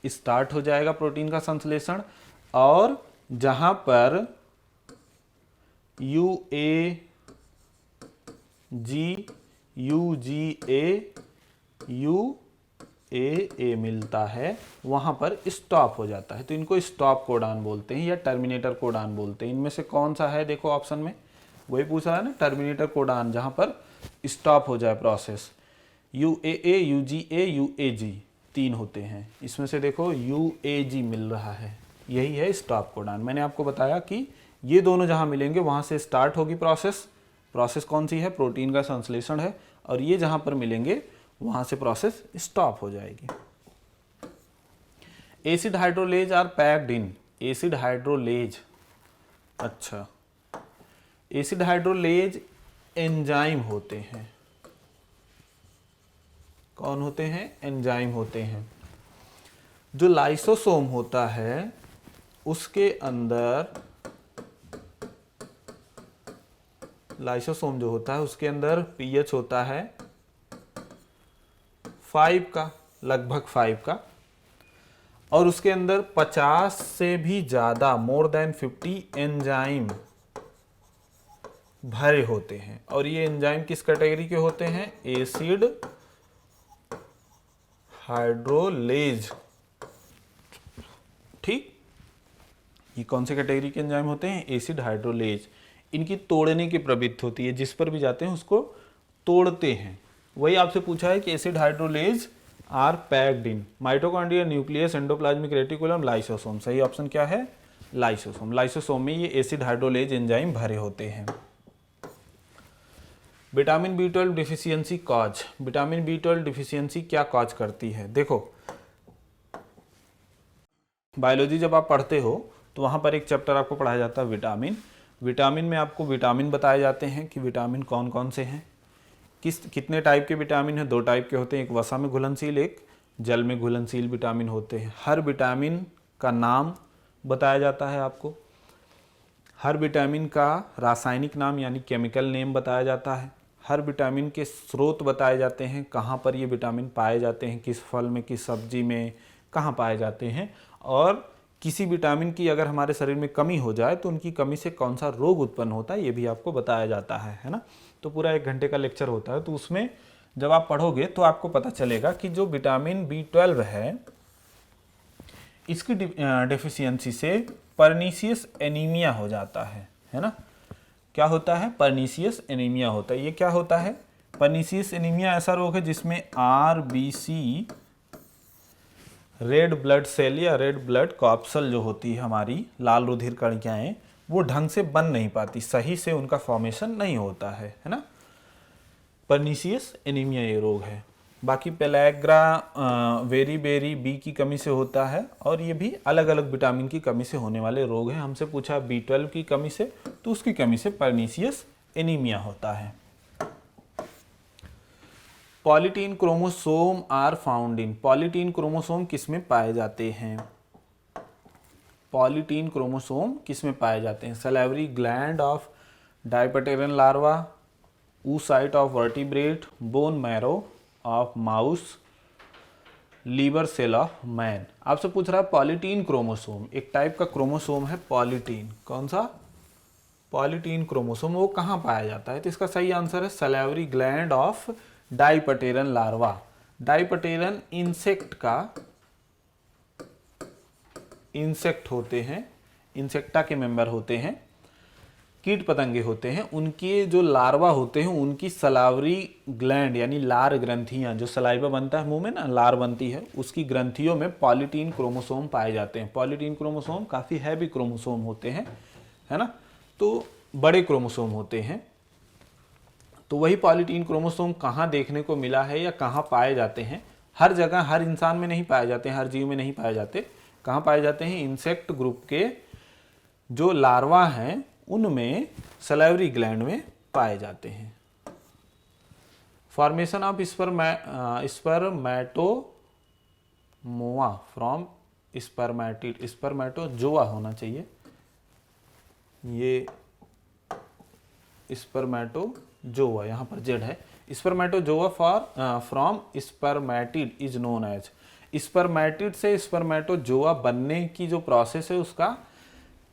S1: स्टार्ट हो जाएगा प्रोटीन का संश्लेषण, और जहां पर UAG, UGA, UAA मिलता है वहां पर स्टॉप हो जाता है। तो इनको स्टॉप कोडान बोलते हैं या टर्मिनेटर कोडान बोलते हैं। इनमें से कौन सा है, देखो ऑप्शन में वही पूछ रहा है ना, टर्मिनेटर कोडान, जहां पर स्टॉप हो जाए प्रोसेस। UAA, UGA, UAG 3 होते हैं, इसमें से देखो UAG मिल रहा है, यही है स्टॉप कोडान। मैंने आपको बताया कि ये दोनों जहां मिलेंगे वहां से स्टार्ट होगी प्रोसेस। प्रोसेस कौन सी है, प्रोटीन का संश्लेषण है, और ये जहां पर मिलेंगे वहां से प्रोसेस स्टॉप हो जाएगी। Acid hydrolase are packed in, acid hydrolase, अच्छा एसिड हाइड्रोलेज एंजाइम होते हैं। कौन होते हैं, एंजाइम होते हैं। जो लाइसोसोम होता है उसके अंदर, लाइसोसोम जो होता है उसके अंदर pH होता है 5 का, लगभग 5 का, और उसके अंदर 50 से भी ज़्यादा, मोर देन 50 एंजाइम भरे होते हैं। और ये एंजाइम किस कैटेगरी के होते हैं, एसिड हाइड्रोलेज। ठीक, ये कौन से कैटेगरी के एंजाइम होते हैं, एसिड हाइड्रोलेज। इनकी तोड़ने की प्रवृत्ति होती है, जिस पर भी जाते हैं उसको तोड़ते हैं। वही आपसे पूछा है कि acid hydrolase are packed in mitochondria, nucleus, endoplasmic reticulum, lysosome. सही ऑप्शन क्या है, लाइसोसोम। लाइसोसोम में ये एसिड हाइड्रोलेज एंजाइम भरे होते हैं। Vitamin B12 deficiency cause, vitamin B12 deficiency क्या कॉज करती है। देखो बायोलॉजी जब आप पढ़ते हो तो वहाँ पर एक चैप्टर आपको पढ़ाया जाता है विटामिन। विटामिन में आपको विटामिन बताए जाते हैं कि विटामिन कौन कौन से हैं, कितने टाइप के विटामिन हैं। 2 टाइप के होते हैं, एक वसा में घुलनशील, एक जल में घुलनशील विटामिन होते हैं। हर विटामिन का नाम बताया जाता है आपको, हर विटामिन का रासायनिक नाम यानी केमिकल नेम बताया जाता है, हर विटामिन के स्रोत बताए जाते हैं, कहाँ पर ये विटामिन पाए जाते हैं, किस फल में, किस सब्जी में, कहाँ पाए जाते हैं, और किसी विटामिन की अगर हमारे शरीर में कमी हो जाए तो उनकी कमी से कौन सा रोग उत्पन्न होता है, ये भी आपको बताया जाता है ना। तो पूरा 1 घंटे का लेक्चर होता है, तो उसमें जब आप पढ़ोगे तो आपको पता चलेगा कि जो विटामिन B12 है इसकी डेफिशिएंसी से पर्नीशियस एनीमिया हो जाता है ना। क्या होता है, पर्नीशियस एनीमिया होता है। ये क्या होता है, पर्नीशियस एनीमिया ऐसा रोग है जिसमें RBC, रेड ब्लड सेल या रेड ब्लड कॉप्सल जो होती है हमारी लाल रुधिर कणिकाएं, वो ढंग से बन नहीं पाती, सही से उनका फॉर्मेशन नहीं होता है ना। पर्नीशियस एनीमिया ये रोग है। बाकी पेलैग्रा वेरीबेरी बी की कमी से होता है, और ये भी अलग अलग विटामिन की कमी से होने वाले रोग हैं। हमसे पूछा B12 की कमी से, तो उसकी कमी से पर्नीशियस एनीमिया होता है। Polytene chromosome are found in, polytene chromosome किसमें पाए जाते हैं, पॉलीटीन क्रोमोसोम किसमें पाए जाते हैं। Salivary gland of dipteran larva, oocyte of vertebrate, bone marrow of mouse, liver cell of man. आपसे पूछ रहा है पॉलीटीन क्रोमोसोम, एक टाइप का क्रोमोसोम है पॉलीटीन। कौन सा, पॉलीटीन क्रोमोसोम, वो कहाँ पाया जाता है। तो इसका सही आंसर है salivary gland of dipteran larva. Dipteran insect का, इंसेक्ट होते हैं, इंसेक्टा के मेंबर होते हैं, कीट पतंगे होते हैं, उनके जो लार्वा होते हैं उनकी सलावरी ग्लैंड यानी लार ग्रंथियां, जो सलाइवा बनता है मुंह में ना, लार बनती है, उसकी ग्रंथियों में पॉलीटीन क्रोमोसोम पाए जाते हैं। पॉलीटीन क्रोमोसोम काफ़ी हैवी क्रोमोसोम होते हैं, है ना, तो बड़े क्रोमोसोम होते हैं। तो वही पॉलीटीन क्रोमोसोम कहाँ देखने को मिला है या कहाँ पाए जाते हैं, हर जगह हर इंसान में नहीं पाए जाते हैं, हर जीव में नहीं पाए जाते। कहाँ पाए जाते हैं, इंसेक्ट ग्रुप के जो लार्वा हैं उनमें सलाइवरी ग्लैंड में पाए जाते हैं। Formation of spermatozoa from spermatid, spermatozoa होना चाहिए, ये स्पर्मेटोजोआ यहाँ पर जेड है। Spermatozoa from spermatid is known as. Spermatid से स्पर्मेटोजोआ बनने की जो प्रोसेस है उसका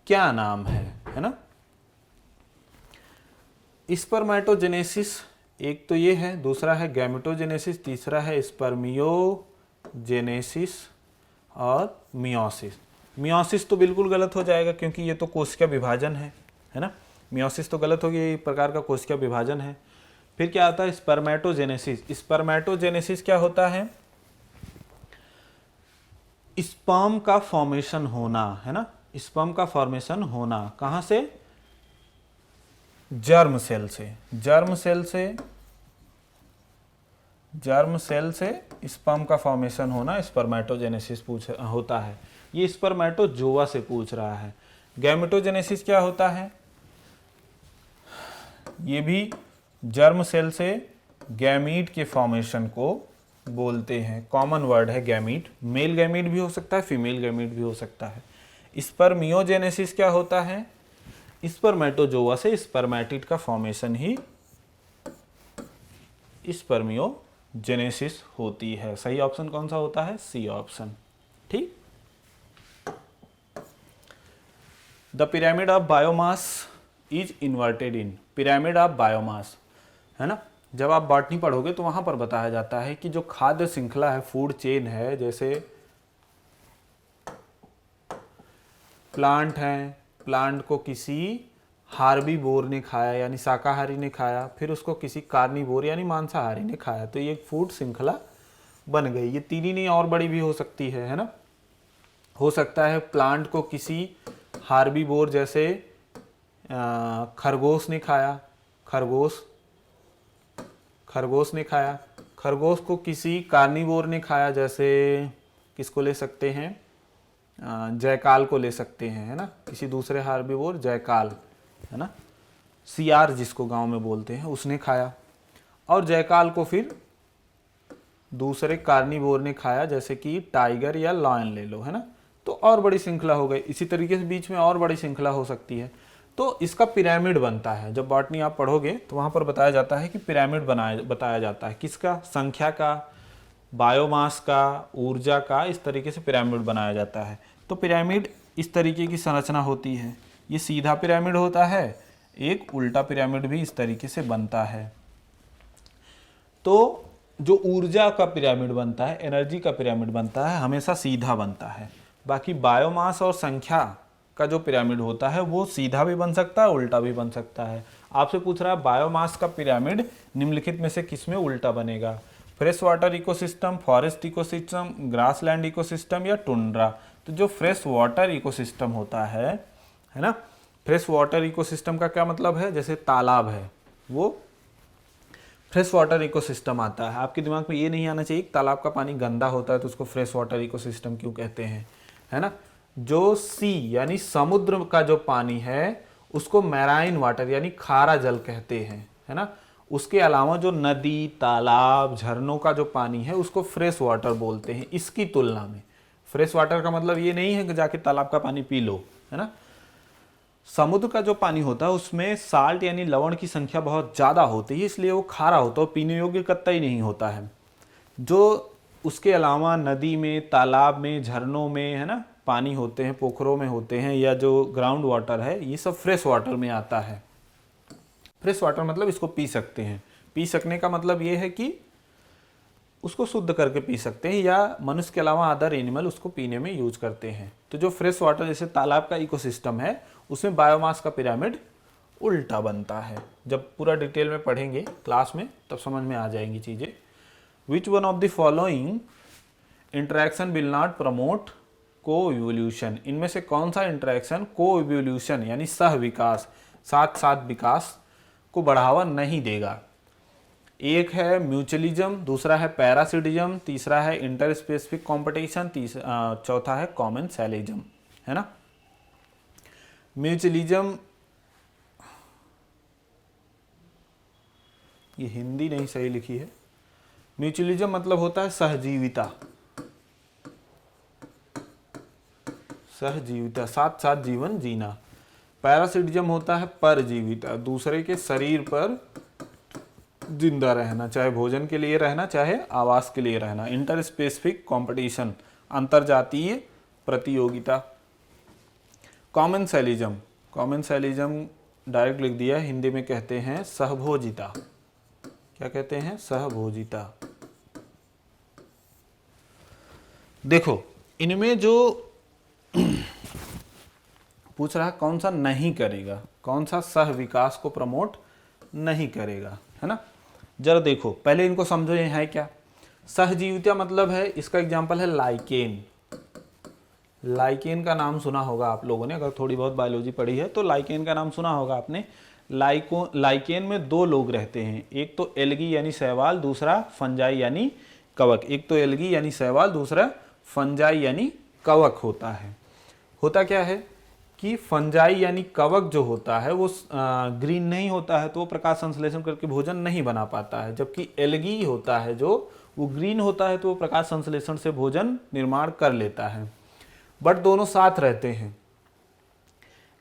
S1: क्या नाम है ना। स्पर्मेटोजेनेसिस एक तो ये है, दूसरा है गैमेटोजेनेसिस, तीसरा है स्पर्मियोजेनेसिस और मियोसिस। मियोसिस तो बिल्कुल गलत हो जाएगा क्योंकि ये तो कोशिका विभाजन है ना। मियोसिस तो गलत हो गया, ये प्रकार का कोशिका विभाजन है। फिर क्या आता है स्पर्मेटोजेनेसिस। स्पर्मेटोजेनेसिस क्या होता है, स्पर्म का फॉर्मेशन होना है ना। स्पर्म का फॉर्मेशन होना कहां से, जर्म सेल से। जर्म सेल से स्पर्म का फॉर्मेशन होना स्पर्मेटोजेनेसिस होता है। ये स्पर्मेटोजोआ से पूछ रहा है। गैमेटोजेनेसिस क्या होता है, ये भी जर्म सेल से गैमीट के फॉर्मेशन को बोलते हैं। कॉमन वर्ड है गैमीट, मेल गैमीट भी हो सकता है, फीमेल गैमीट भी हो सकता है। स्पर्मियोजेनेसिस क्या होता है, स्पर्मेटोजोआ से स्पर्मेटिड का फॉर्मेशन ही स्पर्मियोजेनेसिस होती है। सही ऑप्शन कौन सा होता है, सी ऑप्शन। ठीक। The pyramid of biomass is inverted in. Pyramid of biomass है ना, जब आप बॉटनी पढ़ोगे तो वहां पर बताया जाता है कि जो खाद्य श्रृंखला है, फूड चेन है, जैसे प्लांट है, प्लांट को किसी हार्बीवोर ने खाया यानी शाकाहारी ने खाया, फिर उसको किसी कार्निवोर यानी मांसाहारी ने खाया, तो ये फूड श्रृंखला बन गई। ये तीन ही नहीं और बड़ी भी हो सकती है ना। हो सकता है प्लांट को किसी हार्बीवोर जैसे खरगोश ने खाया, खरगोश ने खाया। खरगोश को किसी कार्निवोर ने खाया, जैसे किसको ले सकते हैं, जयकाल को ले सकते हैं है ना। किसी दूसरे हार्बीवोर, जयकाल है ना, सियार जिसको गांव में बोलते हैं, उसने खाया। और जयकाल को फिर दूसरे कार्निवोर ने खाया, जैसे कि टाइगर या लायन ले लो है ना। तो और बड़ी श्रृंखला हो गई। इसी तरीके से बीच में और बड़ी श्रृंखला हो सकती है। तो इसका पिरामिड बनता है। जब बॉटनी आप पढ़ोगे तो वहां पर बताया जाता है कि पिरामिड बताया जाता है किसका, संख्या का, बायोमास का, ऊर्जा का, इस तरीके से पिरामिड बनाया जाता है। तो पिरामिड इस तरीके की संरचना होती है। ये सीधा पिरामिड होता है, एक उल्टा पिरामिड भी इस तरीके से बनता है। तो जो ऊर्जा का पिरामिड बनता है, एनर्जी का पिरामिड बनता है, हमेशा सीधा बनता है। बाकी बायोमास और संख्या का जो पिरामिड होता है वो सीधा भी बन सकता है, उल्टा भी बन सकता है। आपसे पूछ रहा है बायोमास का पिरामिड निम्नलिखित में से किस में उल्टा बनेगा, fresh water ecosystem, forest ecosystem, grassland ecosystem या टुंड्रा। तो जो फ्रेश वाटर इकोसिस्टम होता है ना, फ्रेश वाटर इकोसिस्टम का क्या मतलब है, जैसे तालाब है वो फ्रेश वाटर इकोसिस्टम आता है। आपके दिमाग में ये नहीं आना चाहिए तालाब का पानी गंदा होता है तो उसको फ्रेश वाटर इकोसिस्टम क्यों कहते हैं, है ना। जो सी यानी समुद्र का जो पानी है उसको मैराइन वाटर यानी खारा जल कहते हैं, है ना। उसके अलावा जो नदी, तालाब, झरनों का जो पानी है उसको फ्रेश वाटर बोलते हैं। इसकी तुलना में फ्रेश वाटर का मतलब ये नहीं है कि जाके तालाब का पानी पी लो, है ना। समुद्र का जो पानी होता है उसमें साल्ट यानी लवण की संख्या बहुत ज़्यादा होती है, इसलिए वो खारा होता है, पीने योग्य कतई नहीं होता है। जो उसके अलावा नदी में, तालाब में, झरनों में, है ना, पानी होते हैं, पोखरों में होते हैं, या जो ग्राउंड वाटर है, ये सब फ्रेश वाटर में आता है। फ्रेश वाटर मतलब इसको पी सकते हैं। पी सकने का मतलब ये है कि उसको शुद्ध करके पी सकते हैं, या मनुष्य के अलावा अदर एनिमल उसको पीने में यूज करते हैं। तो जो फ्रेश वाटर जैसे तालाब का इकोसिस्टम है उसमें बायोमास का पिरामिड उल्टा बनता है। जब पूरा डिटेल में पढ़ेंगे क्लास में तब समझ में आ जाएंगी चीज़ें। विच one of the following interaction will not promote को इवोल्यूशन। इनमें से कौन सा इंटरेक्शन को इवोल्यूशन यानी सह विकास, साथ साथ विकास को बढ़ावा नहीं देगा। एक है म्यूचुअलिज्म, दूसरा है पैरासिटिज्म, तीसरा है इंटर स्पेसिफिक कॉम्पिटिशन, चौथा है कॉमेंसलिज्म, है ना। म्यूचुअलिज्म, ये हिंदी नहीं सही लिखी है। म्यूचुअलिज्म मतलब होता है सहजीविता, सहजीविता, साथ साथ जीवन जीना। पैरासिटिज्म होता है परजीविता, दूसरे के शरीर पर जिंदा रहना, चाहे भोजन के लिए रहना चाहे आवास के लिए रहना। इंटर स्पेसिफिक कंपटीशन, अंतरजातीय प्रतियोगिता। कॉमेंसैलिज्म, कॉमेंसैलिज्म डायरेक्ट लिख दिया, हिंदी में कहते हैं सहभोजिता। क्या कहते हैं? सहभोजिता। देखो इनमें जो पूछ रहा है कौन सा नहीं करेगा, कौन सा सह विकास को प्रमोट नहीं करेगा, है ना। जरा देखो पहले इनको समझो, ये है क्या। सहजीविता मतलब है, इसका एग्जांपल है लाइकेन। लाइकेन का नाम सुना होगा आप लोगों ने, अगर थोड़ी बहुत बायोलॉजी पढ़ी है तो लाइकेन का नाम सुना होगा आपने। लाइकेन में दो लोग रहते हैं, एक तो एल्गी यानी शैवाल, दूसरा फंजाई यानी कवक। एक तो एल्गी यानी शैवाल, दूसरा फंजाई यानी कवक होता है। होता क्या है कि फंजाई यानी कवक जो होता है वो ग्रीन नहीं होता है, तो वो प्रकाश संश्लेषण करके भोजन नहीं बना पाता है। जबकि एल्गी होता है जो वो ग्रीन होता है, तो वो प्रकाश संश्लेषण से भोजन निर्माण कर लेता है। बट दोनों साथ रहते हैं।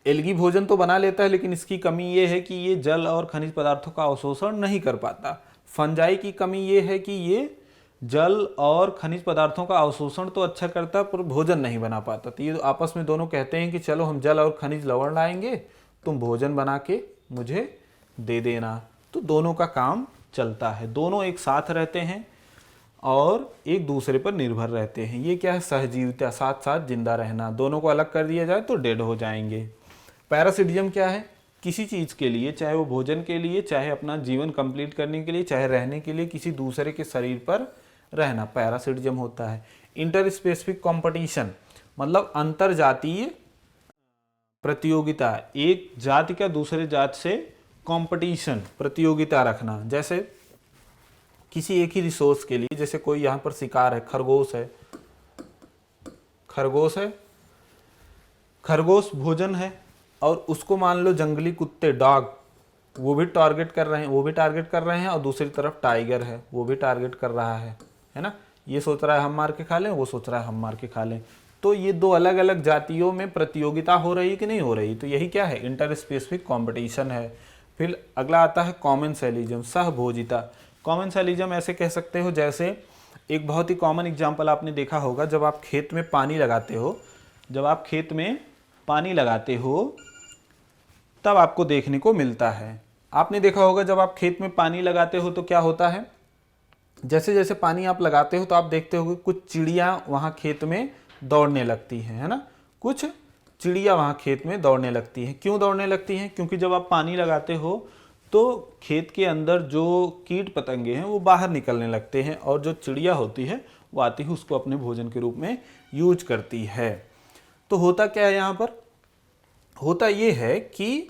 S1: एल्गी भोजन तो बना लेता है, लेकिन इसकी कमी ये है कि ये जल और खनिज पदार्थों का अवशोषण नहीं कर पाता। फंजाई की कमी ये है कि ये जल और खनिज पदार्थों का अवशोषण तो अच्छा करता पर भोजन नहीं बना पाता। तो ये आपस में दोनों कहते हैं कि चलो हम जल और खनिज लवण लाएंगे, तुम भोजन बना के मुझे दे देना। तो दोनों का काम चलता है, दोनों एक साथ रहते हैं और एक दूसरे पर निर्भर रहते हैं। ये क्या है? सहजीविता, साथ साथ जिंदा रहना। दोनों को अलग कर दिया जाए तो डेड हो जाएंगे। पैरासिटिज्म क्या है? किसी चीज़ के लिए, चाहे वो भोजन के लिए, चाहे अपना जीवन कंप्लीट करने के लिए, चाहे रहने के लिए, किसी दूसरे के शरीर पर रहना, पैरासिटिज्म होता है। इंटर स्पेसिफिक कंपटीशन मतलब अंतर जातीय प्रतियोगिता, एक जाति का दूसरे जाति से कंपटीशन, प्रतियोगिता रखना। जैसे किसी एक ही रिसोर्स के लिए, जैसे कोई यहाँ पर शिकार है, खरगोश है, खरगोश भोजन है, और उसको मान लो जंगली कुत्ते, डॉग, वो भी टारगेट कर रहे हैं, और दूसरी तरफ टाइगर है, वो भी टारगेट कर रहा है ना। ये सोच रहा है हम मार के खा लें, वो सोच रहा है हम मार के खा लें। तो ये दो अलग अलग जातियों में प्रतियोगिता हो रही कि नहीं हो रही, तो यही क्या है? इंटर स्पेसिफिक कॉम्पिटिशन है। फिर अगला आता है कॉमेंसैलिज्म, सहभोजिता। कॉमेंसैलिज्म ऐसे कह सकते हो, जैसे एक बहुत ही कॉमन एग्जाम्पल आपने देखा होगा, जब आप खेत में पानी लगाते हो तब आपको देखने को मिलता है। आपने देखा होगा जब आप खेत में पानी लगाते हो तो क्या होता है, जैसे जैसे पानी आप लगाते हो तो आप देखते हो कि कुछ चिड़िया वहाँ खेत में दौड़ने लगती हैं, है ना। कुछ चिड़िया वहाँ खेत में दौड़ने लगती हैं। क्यों दौड़ने लगती हैं? क्योंकि जब आप पानी लगाते हो तो खेत के अंदर जो कीट पतंगे हैं वो बाहर निकलने लगते हैं, और जो चिड़िया होती है वो आती है उसको अपने भोजन के रूप में यूज करती है। तो होता क्या है यहाँ पर? होता ये है कि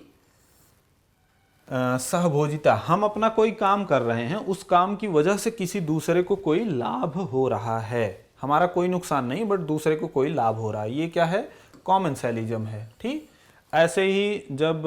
S1: सहभोजिता, हम अपना कोई काम कर रहे हैं, उस काम की वजह से किसी दूसरे को कोई लाभ हो रहा है, हमारा कोई नुकसान नहीं बट दूसरे को कोई लाभ हो रहा है। ये क्या है? कॉमेंसैलिज्म है। ठीक ऐसे ही जब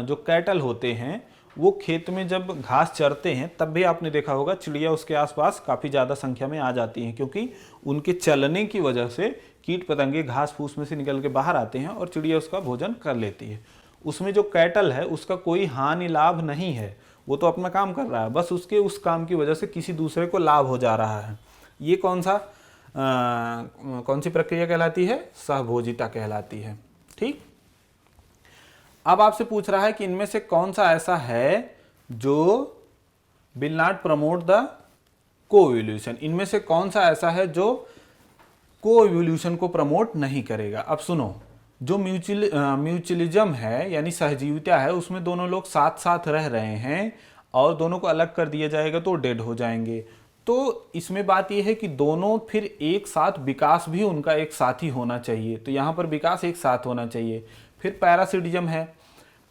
S1: जो कैटल होते हैं वो खेत में जब घास चरते हैं तब भी आपने देखा होगा चिड़िया उसके आसपास काफ़ी ज़्यादा संख्या में आ जाती हैं, क्योंकि उनके चलने की वजह से कीट पतंगे घास फूस में से निकल के बाहर आते हैं और चिड़िया उसका भोजन कर लेती है। उसमें जो कैटल है उसका कोई हानि लाभ नहीं है, वो तो अपना काम कर रहा है, बस उसके उस काम की वजह से किसी दूसरे को लाभ हो जा रहा है। ये कौन सी प्रक्रिया कहलाती है? सहभोजिता कहलाती है। ठीक, अब आपसे पूछ रहा है कि इनमें से कौन सा ऐसा है जो विल नॉट प्रमोट द को-इवोल्यूशन, इनमें से कौन सा ऐसा है जो को-इवोल्यूशन को प्रमोट नहीं करेगा। अब सुनो, जो म्यूचुअलिज्म है यानी सहजीविता है, उसमें दोनों लोग साथ साथ रह रहे हैं और दोनों को अलग कर दिया जाएगा तो डेड हो जाएंगे। तो इसमें बात यह है कि दोनों फिर एक साथ, विकास भी उनका एक साथ ही होना चाहिए, तो यहाँ पर विकास एक साथ होना चाहिए। फिर पैरासिटिज्म है,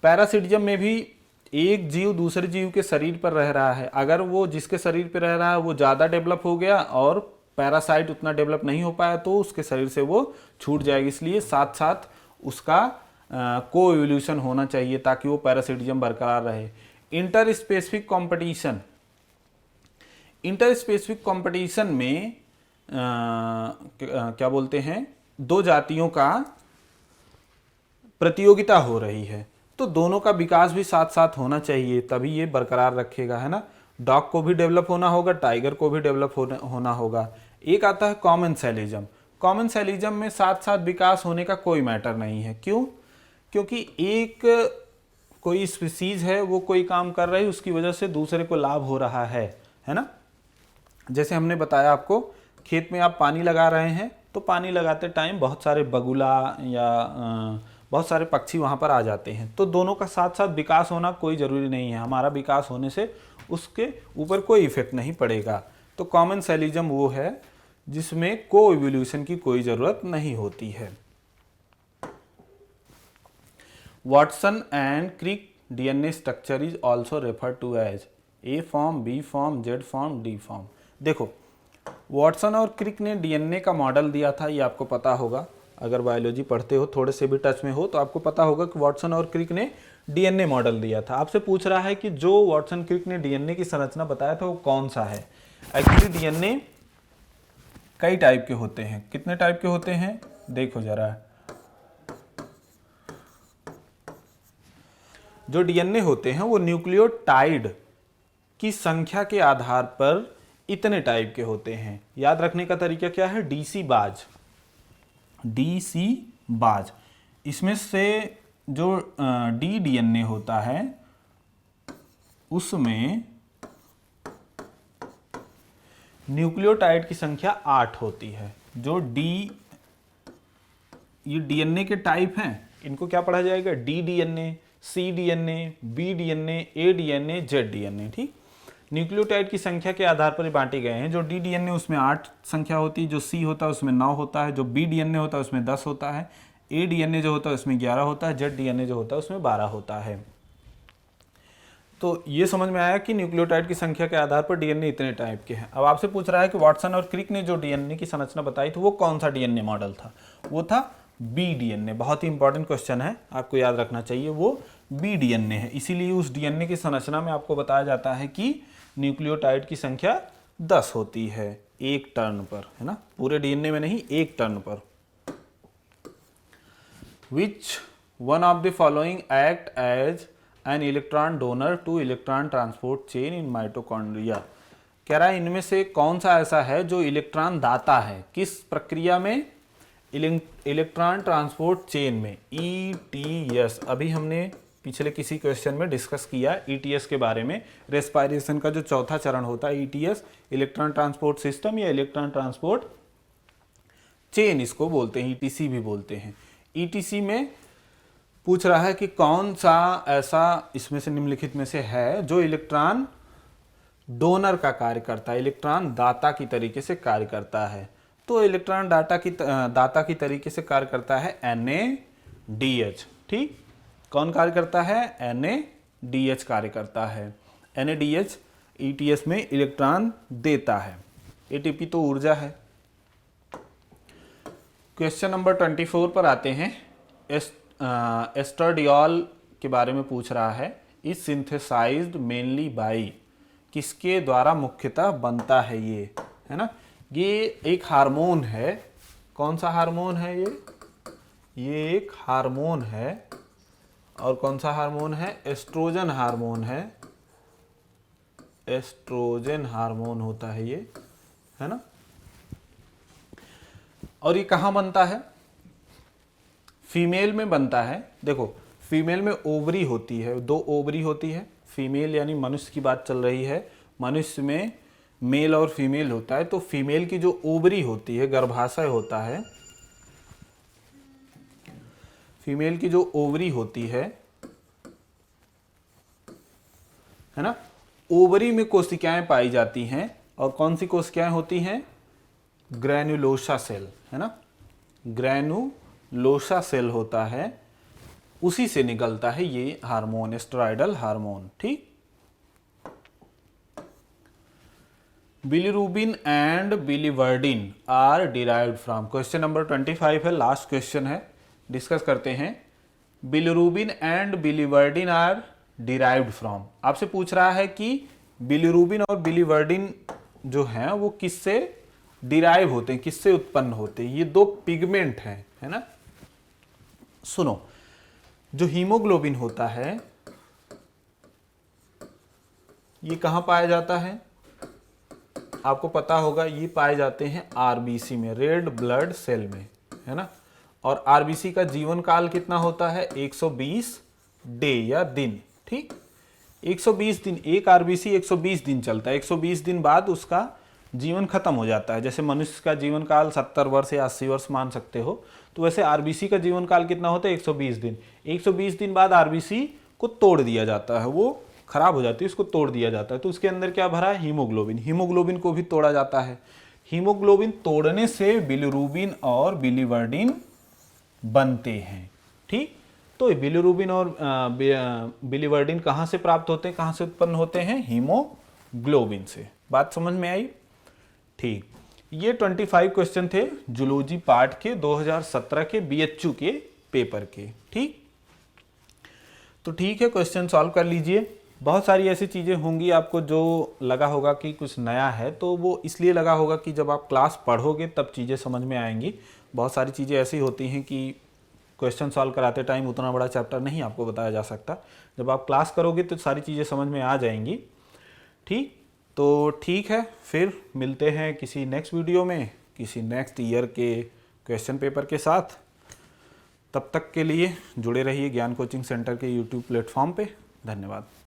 S1: पैरासिटिज्म में भी एक जीव दूसरे जीव के शरीर पर रह रहा है, अगर वो जिसके शरीर पर रह रहा है वो ज़्यादा डेवलप हो गया और पैरासाइट उतना डेवलप नहीं हो पाया तो उसके शरीर से वो छूट जाएगी। इसलिए साथ साथ उसका को-इवोल्यूशन होना चाहिए ताकि वो पैरासिटिज्म बरकरार रहे। Inter specific competition, inter specific competition में क्या बोलते हैं, दो जातियों का प्रतियोगिता हो रही है, तो दोनों का विकास भी साथ साथ होना चाहिए, तभी ये बरकरार रखेगा, है ना। डॉग को भी डेवलप होना होगा, टाइगर को भी डेवलप होना होगा। एक आता है कॉमेंसैलिज्म। कॉमेंसैलिज्म में साथ साथ विकास होने का कोई मैटर नहीं है। क्यों? क्योंकि एक कोई स्पीसीज है, वो कोई काम कर रही है, उसकी वजह से दूसरे को लाभ हो रहा है ना। जैसे हमने बताया आपको, खेत में आप पानी लगा रहे हैं तो पानी लगाते टाइम बहुत सारे बगुला या बहुत सारे पक्षी वहाँ पर आ जाते हैं, तो दोनों का साथ साथ विकास होना कोई ज़रूरी नहीं है। हमारा विकास होने से उसके ऊपर कोई इफेक्ट नहीं पड़ेगा। तो कॉमेंसैलिज्म वो है जिसमें को इवोल्यूशन की कोई ज़रूरत नहीं होती है। Watson and Crick DNA structure is also refer to as A form, B form, Z form, D form. देखो, वॉटसन और क्रिक ने डीएनए का मॉडल दिया था, ये आपको पता होगा। अगर बायोलॉजी पढ़ते हो, थोड़े से भी टच में हो, तो आपको पता होगा कि वॉटसन और क्रिक ने डीएनए मॉडल दिया था। आपसे पूछ रहा है कि जो वॉटसन क्रिक ने डीएनए की संरचना बताया था वो कौन सा है। एक्चुअली डीएनए कई टाइप के होते हैं। कितने टाइप के होते हैं देखो जरा। जो डीएनए होते हैं वो न्यूक्लियोटाइड की संख्या के आधार पर इतने टाइप के होते हैं। याद रखने का तरीका क्या है? डीसी बाज, डीसी बाज। इसमें से जो डी डीएनए होता है उसमें न्यूक्लियोटाइड की संख्या 8 होती है। जो ये डीएनए के टाइप हैं, इनको क्या पढ़ा जाएगा? डी डीएनए, सी डीएनए, बी डीएनए, ए डीएनए, जेड डीएनए। ठीक, न्यूक्लियोटाइड की संख्या के आधार पर बांटे गए हैं। जो डी डीएनए उसमें 8 संख्या होती है, जो सी होता है उसमें 9 होता है, जो बी डीएनए होता है उसमें 10 होता है, ए डीएनए जो होता है उसमें 11 होता है, जेड डीएनए जो होता है उसमें 12 होता है। तो ये समझ में आया कि न्यूक्लियोटाइड की संख्या के आधार पर डीएनए इतने टाइप के हैं। अब आपसे पूछ रहा है कि वॉटसन और क्रिक ने जो डीएनए की संरचना बताई थी वो कौन सा डीएनए मॉडल था? वो था बी डीएनए। बहुत ही इंपॉर्टेंट क्वेश्चन है, आपको याद रखना चाहिए। वो बी डीएनए है, इसीलिए उस डीएनए की संरचना में आपको बताया जाता है कि न्यूक्लियोटाइड की संख्या 10 होती है एक टर्न पर, है ना। पूरे डीएनए में नहीं, एक टर्न पर। Which one of the following act as an electron donor to electron transport chain in mitochondria? कह रहा है इनमें से कौन सा ऐसा है जो इलेक्ट्रॉन दाता है? किस प्रक्रिया में? इलेक्ट्रॉन ट्रांसपोर्ट चेन में, ईटीएस। अभी हमने पिछले किसी क्वेश्चन में डिस्कस किया ईटीएस के बारे में। रेस्पायरेशन का जो चौथा चरण होता है ईटीएस, इलेक्ट्रॉन ट्रांसपोर्ट सिस्टम या इलेक्ट्रॉन ट्रांसपोर्ट चेन इसको बोलते हैं, ईटीसी भी बोलते हैं। ईटीसी में पूछ रहा है कि कौन सा ऐसा इसमें से निम्नलिखित में से है जो इलेक्ट्रॉन डोनर का कार्य करता है, इलेक्ट्रॉन दाता की तरीके से कार्य करता है। तो इलेक्ट्रॉन दाता की तरीके से कार्य करता है NADH। ठीक, कौन कार्य करता है? NADH कार्य करता है। NADH ETS में इलेक्ट्रॉन देता है। ATP तो ऊर्जा है। क्वेश्चन नंबर 24 पर आते हैं। एस्ट्राडियोल के बारे में पूछ रहा है। इज सिंथेसाइज्ड मेनली बाई, किसके द्वारा मुख्यतः बनता है ये, है ना। ये एक हार्मोन है। कौन सा हार्मोन है ये एक हार्मोन है। और कौन सा हार्मोन है? एस्ट्रोजन हार्मोन है। एस्ट्रोजन हार्मोन होता है ये, है ना। और ये कहाँ बनता है? फीमेल में बनता है। देखो, फीमेल में ओवरी होती है, 2 ओवरी होती है। फीमेल यानी मनुष्य की बात चल रही है। मनुष्य में मेल और फीमेल होता है। तो फीमेल की जो ओवरी होती है, गर्भाशय होता है, फीमेल की जो ओवरी होती है ना, ओवरी में कोशिकाएं पाई जाती हैं। और कौन सी कोशिकाएं होती हैं? ग्रैनुलोसा सेल, है ना। ग्रैनुलोसा सेल होता है, उसी से निकलता है ये हार्मोन, एस्ट्राइडल हार्मोन। ठीक, bilirubin and biliverdin are derived from. Question number 25 है, लास्ट क्वेश्चन है, डिस्कस करते हैं। Bilirubin and biliverdin are derived from. आपसे पूछ रहा है कि बिलीरुबिन और बिलीवर्डिन जो हैं वो किससे डिराइव होते हैं, किससे उत्पन्न होते हैं? ये 2 पिगमेंट हैं, है ना। सुनो, जो हीमोग्लोबिन होता है ये कहाँ पाया जाता है? आपको पता होगा, ये पाए जाते हैं आरबीसी में, रेड ब्लड सेल में, है ना। और आरबीसी का जीवन काल कितना होता है? 120 डे या दिन, ठीक। 120 दिन, एक आरबीसी 120 दिन चलता है, 120 दिन बाद उसका जीवन खत्म हो जाता है। जैसे मनुष्य का जीवन काल 70 वर्ष या 80 वर्ष मान सकते हो, तो वैसे आरबीसी का जीवन काल कितना होता है? 120 दिन। 120 दिन बाद आरबीसी को तोड़ दिया जाता है, वो खराब हो जाती है, उसको तोड़ दिया जाता है। तो उसके अंदर क्या भरा है? हीमोग्लोबिन। हीमोग्लोबिन को भी तोड़ा जाता है। हीमोग्लोबिन तोड़ने से बिलिरुबिन और बिलिवर्डिन बनते हैं, ठीक। तो बिलिरुबिन और बिलिवर्डिन कहाँ से प्राप्त होते हैं, कहाँ से उत्पन्न होते हैं? हीमोग्लोबिन से। बात समझ में आई? ठीक। ये 25 क्वेश्चन थे जूलॉजी पार्ट के 2017 के बीएचयू के पेपर के, ठीक। तो ठीक है, क्वेश्चन सॉल्व कर लीजिए। बहुत सारी ऐसी चीज़ें होंगी आपको जो लगा होगा कि कुछ नया है, तो वो इसलिए लगा होगा कि जब आप क्लास पढ़ोगे तब चीज़ें समझ में आएंगी। बहुत सारी चीज़ें ऐसी होती हैं कि क्वेश्चन सॉल्व कराते टाइम उतना बड़ा चैप्टर नहीं आपको बताया जा सकता। जब आप क्लास करोगे तो सारी चीज़ें समझ में आ जाएंगी, ठीक। तो ठीक है, फिर मिलते हैं किसी नेक्स्ट वीडियो में, किसी नेक्स्ट ईयर के क्वेश्चन पेपर के साथ। तब तक के लिए जुड़े रहिए ज्ञान कोचिंग सेंटर के यूट्यूब प्लेटफॉर्म पे। धन्यवाद।